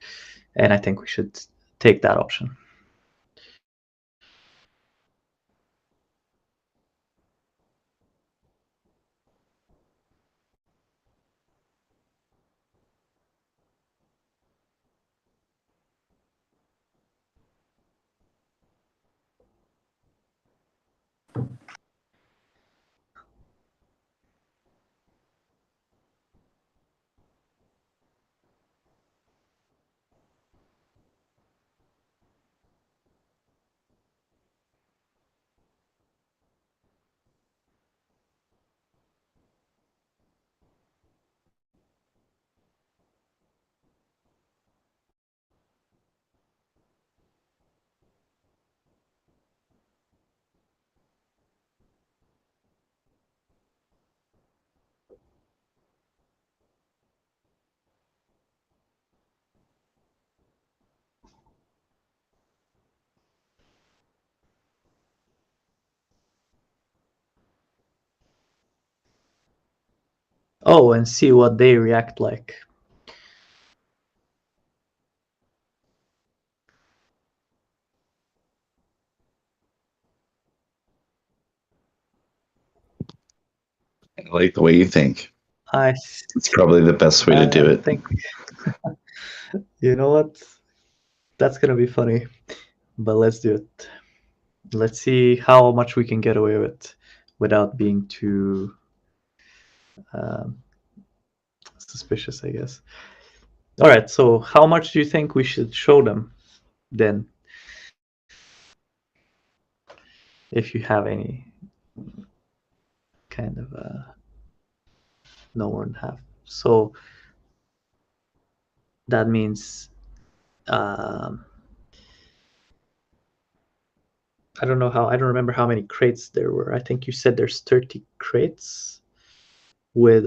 and I think we should take that option. Oh, and see what they react like. I like the way you think. It's probably the best way to do it. Think, you know what? That's gonna be funny, but let's do it. Let's see how much we can get away with without being too suspicious, I guess. All right, so how much do you think we should show them then? If you have any kind of no more than half. So that means I don't know how, I don't remember how many crates there were. I think you said there's 30 crates with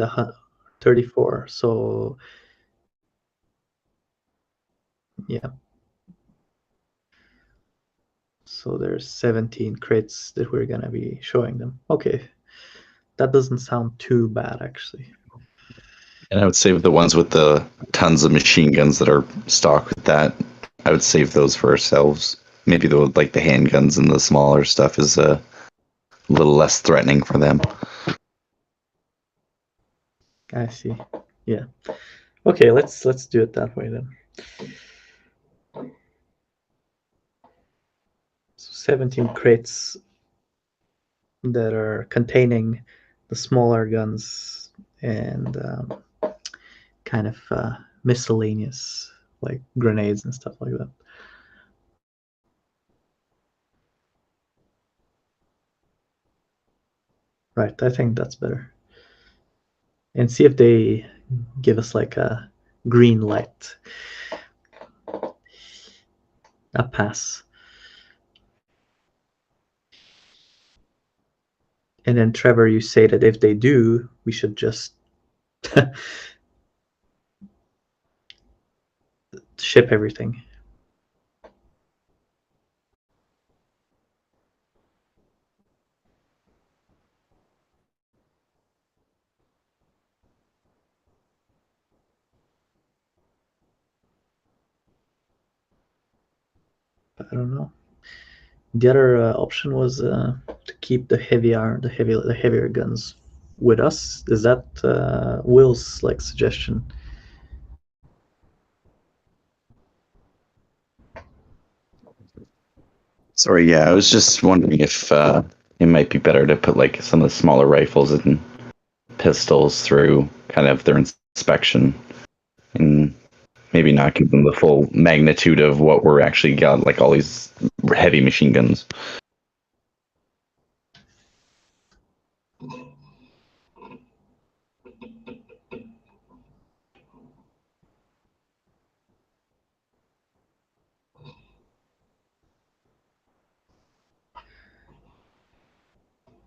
34. So yeah. So there's 17 crates that we're gonna be showing them. Okay. That doesn't sound too bad, actually. And I would save the ones with the tons of machine guns that are stocked with that. I would save those for ourselves. Maybe the handguns and the smaller stuff is a little less threatening for them. I see. Yeah. Okay, let's do it that way then. So 17 crates that are containing the smaller guns and kind of miscellaneous, like grenades and stuff like that. Right, I think that's better. And see if they give us like a green light, a pass. And then Trevor, you say that if they do, we should just ship everything. I don't know. The other option was to keep the heavier guns with us. Is that Will's like suggestion? Sorry, yeah, I was just wondering if it might be better to put like some of the smaller rifles and pistols through kind of their inspection and maybe not give them the full magnitude of what we're actually got, like all these heavy machine guns.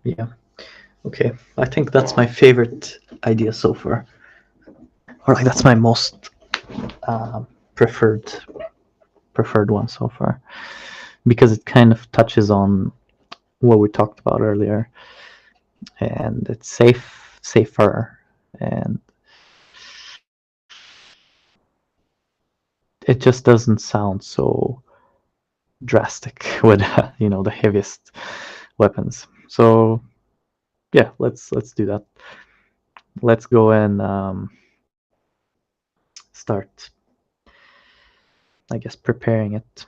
Yeah. Okay. I think that's my favorite idea so far. Or like that's my most preferred one so far, because it kind of touches on what we talked about earlier, and it's safer, and it just doesn't sound so drastic with the heaviest weapons. So yeah, let's do that. Let's go and start, I guess, preparing it.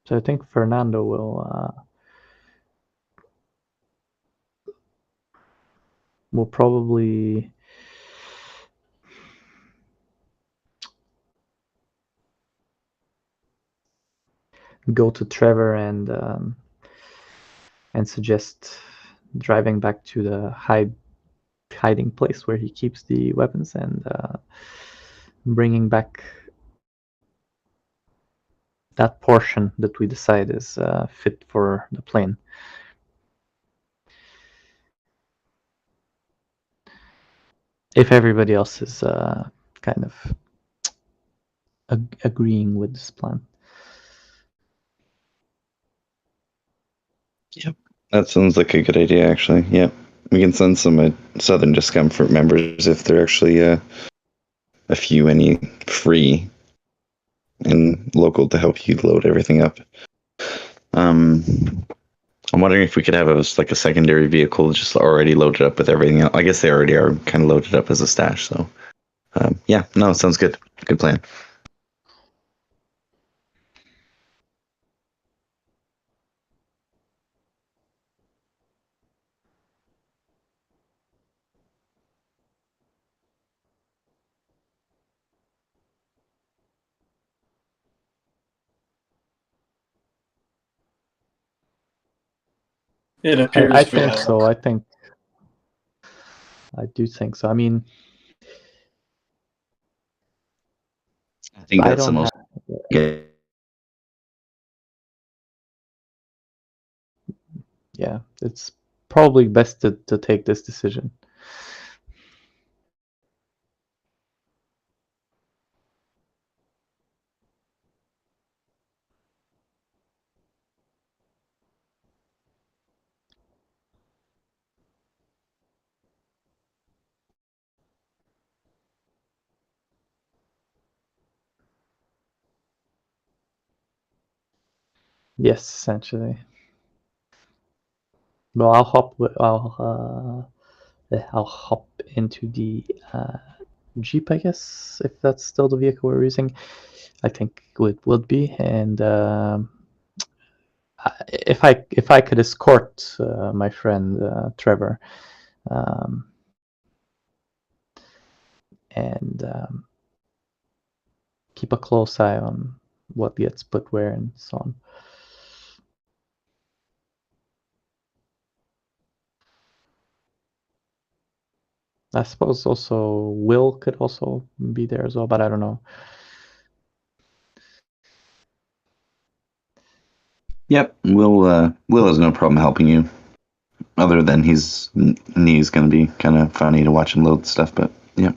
So I think Fernando will probably go to Trevor and suggest driving back to the hiding place where he keeps the weapons and bringing back that portion that we decide is fit for the plane. If everybody else is kind of agreeing with this plan. Yep, that sounds like a good idea, actually. Yep, we can send some Southern Discomfort members if they're actually a few any free and local to help you load everything up. I'm wondering if we could have a secondary vehicle just already loaded up with everything else. I guess they already are kind of loaded up as a stash. So, yeah, no, sounds good. Good plan. It I appears we think have. so. I do think so. I mean, I think I that's the don't have. most good. Yeah, it's probably best to take this decision. Yes, essentially. Well, I'll hop into the Jeep, I guess, if that's still the vehicle we're using. I think it would be, and if I could escort my friend Trevor, um, and keep a close eye on what gets put where and so on. I suppose also Will could also be there as well, but I don't know. Yep, Will has no problem helping you. Other than his knee is going to be kind of funny to watch him load stuff, but yeah.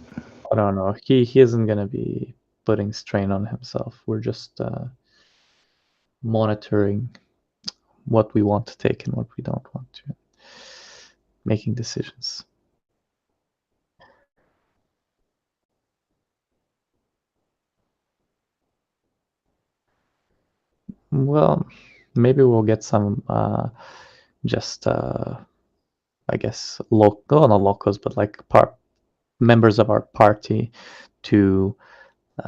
I don't know. He isn't gonna be putting strain on himself. We're just monitoring what we want to take and what we don't want to, making decisions. Well, maybe we'll get some just I guess local, not locals, but like members of our party to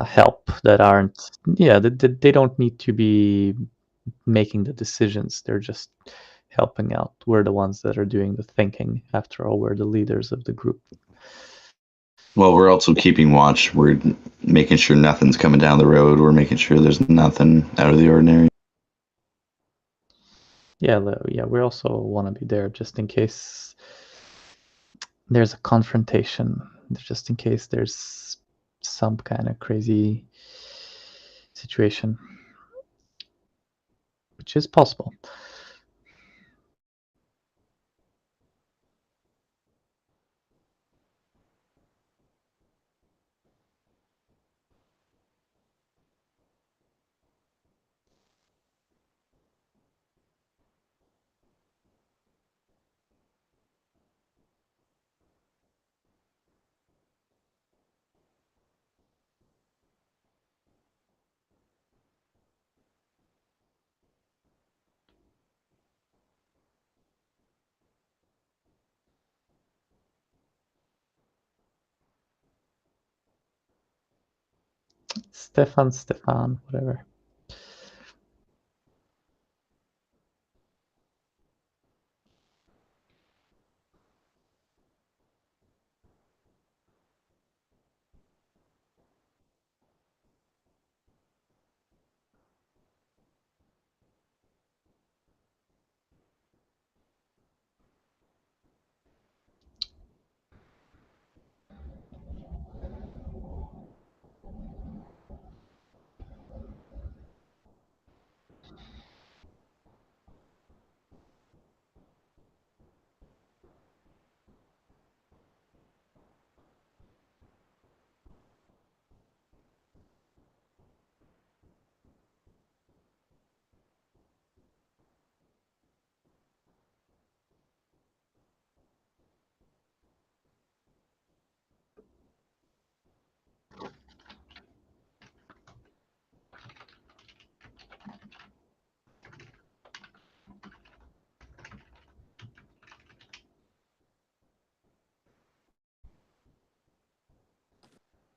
help that aren't, yeah, they don't need to be making the decisions. They're just helping out. We're the ones that are doing the thinking. After all, we're the leaders of the group. Well, we're also keeping watch. We're making sure nothing's coming down the road. We're making sure there's nothing out of the ordinary. Yeah, we also want to be there just in case there's a confrontation, just in case there's some kind of crazy situation, which is possible. Stefan, whatever.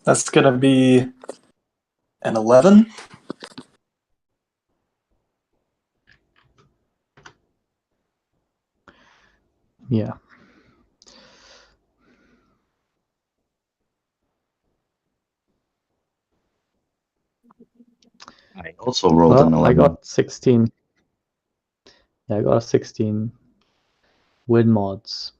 That's gonna be an 11. Yeah. I also rolled an Well, I 11. got 16. Yeah, I got a 16 with mods.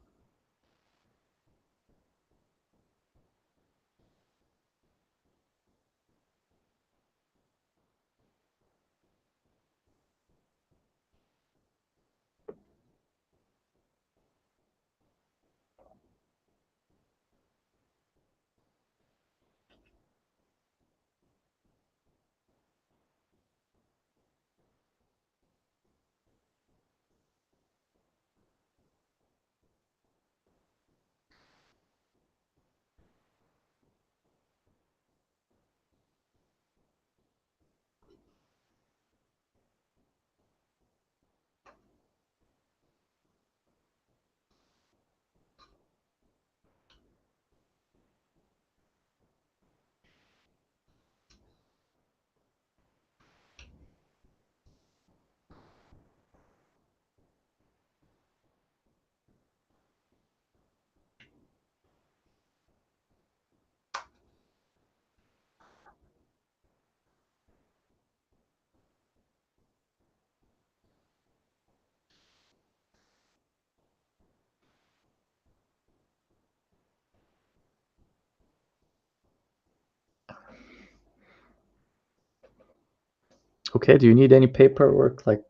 Okay, do you need any paperwork? Like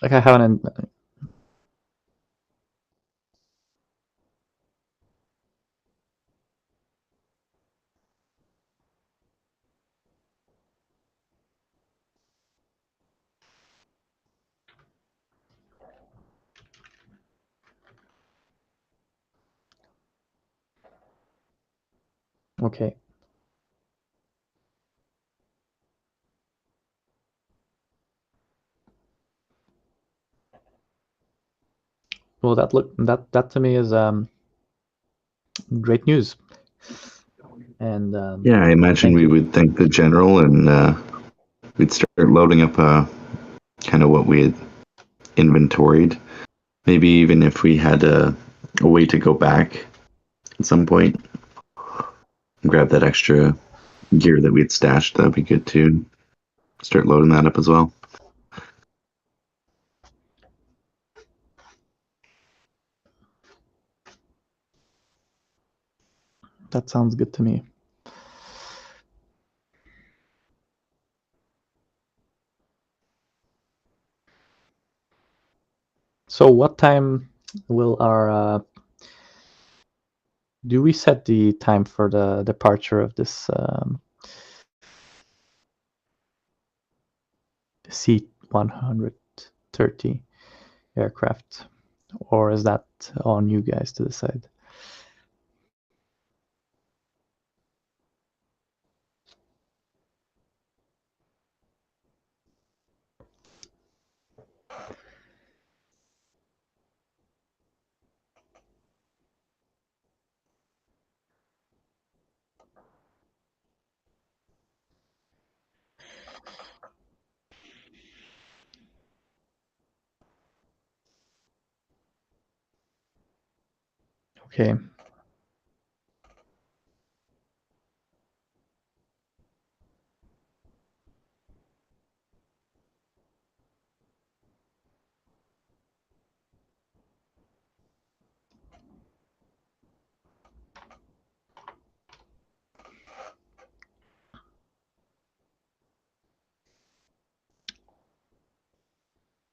I haven't. Okay. Well, that to me is great news. And Yeah, I imagine thank we you. would thank the general and we'd start loading up kind of what we had inventoried. Maybe even if we had a way to go back at some point and grab that extra gear that we had stashed, that'd be good too. Start loading that up as well. That sounds good to me. So what time will our do we set the time for the departure of this C-130 aircraft, or is that on you guys to decide? Okay.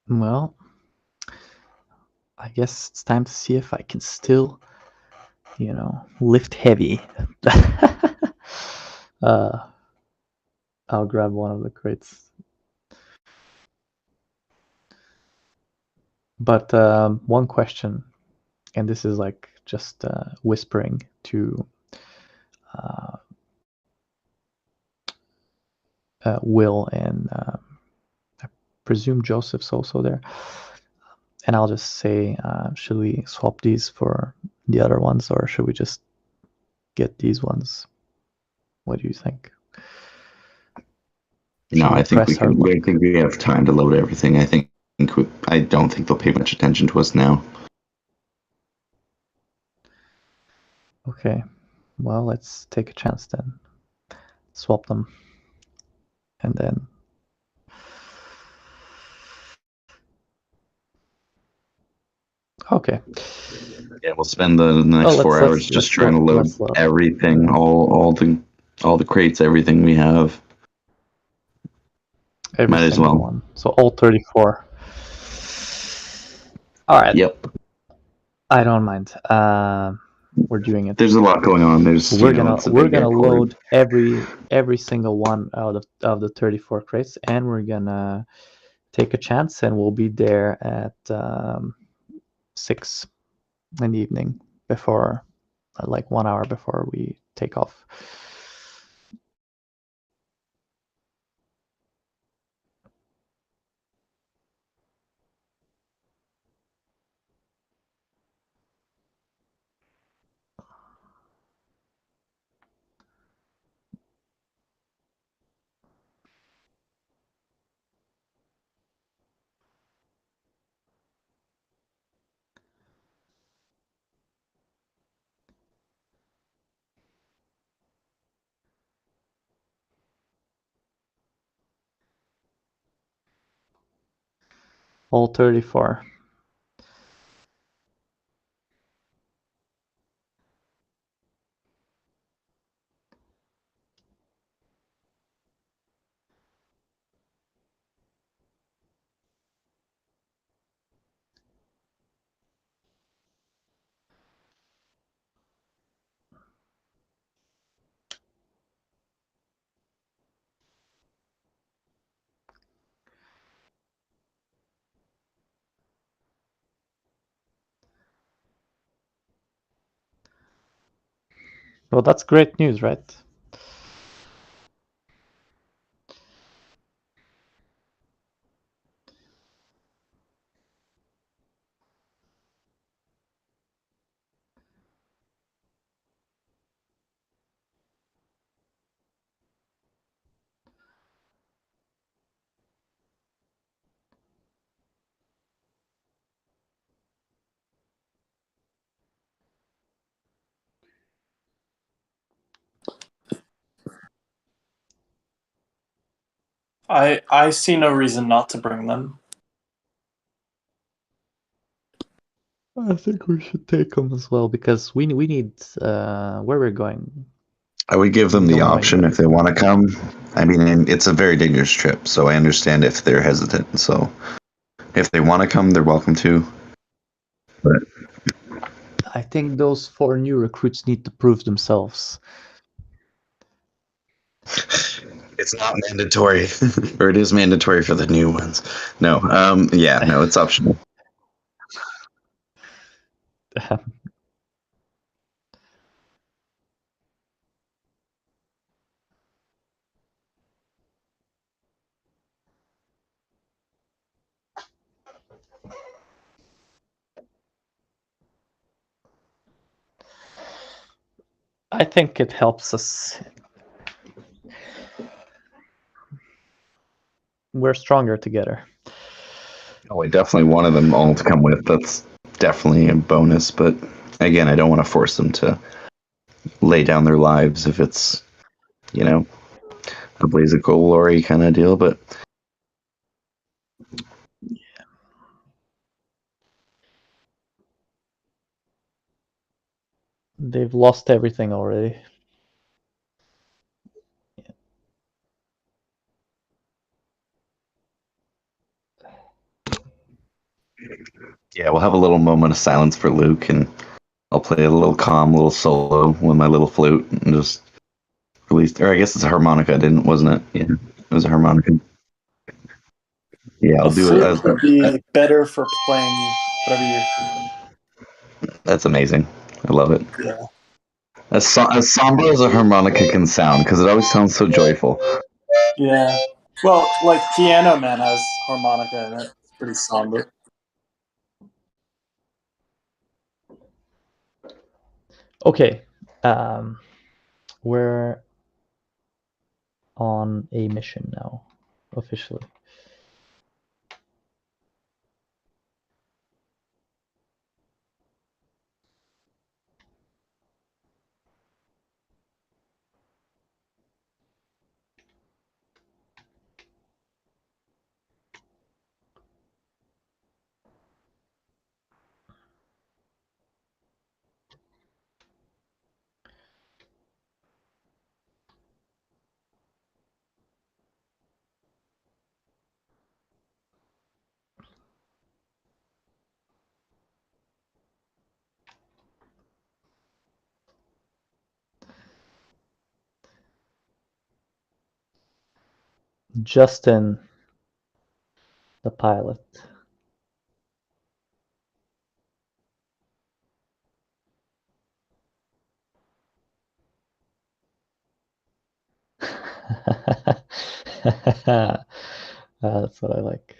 Well, I guess it's time to see if I can still, lift heavy. I'll grab one of the crates. But one question, and this is like just whispering to Will, and I presume Joseph's also there. And I'll just say, should we swap these for the other ones, or should we just get these ones? What do you think? No, I think we press our can. I think we have time to load everything. I don't think they'll pay much attention to us now. Okay, well, let's take a chance then. Swap them, and then okay. Yeah, we'll spend the next 4 hours just trying to load everything, all the crates, everything we have. Might as well. One. So all 34. All right. Yep. I don't mind. We're doing it. There's a lot going on. We're gonna load every single one out of the 34 crates, and we're gonna take a chance, and we'll be there at 6 in the evening, before like 1 hour before we take off. All 34. Well, that's great news, right? I see no reason not to bring them. I think we should take them as well, because we need where we're going. I would give them the option if they want to come. I mean, it's a very dangerous trip, so I understand if they're hesitant. So if they want to come, they're welcome to. But I think those 4 new recruits need to prove themselves. it's not mandatory, or it is mandatory for the new ones. No, no, it's optional. I think it helps us. We're stronger together. Oh, I definitely wanted them all to come with. That's definitely a bonus, but again, I don't want to force them to lay down their lives if it's, you know, a blaze of glory kind of deal, but They've lost everything already. yeah, we'll have a little moment of silence for Luke, and I'll play a little calm little solo with my little flute and just release. Or I guess it's a harmonica, wasn't it? Yeah, it was a harmonica. Yeah, I'll A do flute it. would be better for playing whatever you. That's amazing. I love it. Yeah. As somber as a harmonica can sound, because it always sounds so joyful. Yeah. Well, like Piano Man has harmonica in it. It's pretty somber. Okay, we're on a mission now, officially. Justin, the pilot. That's what I like.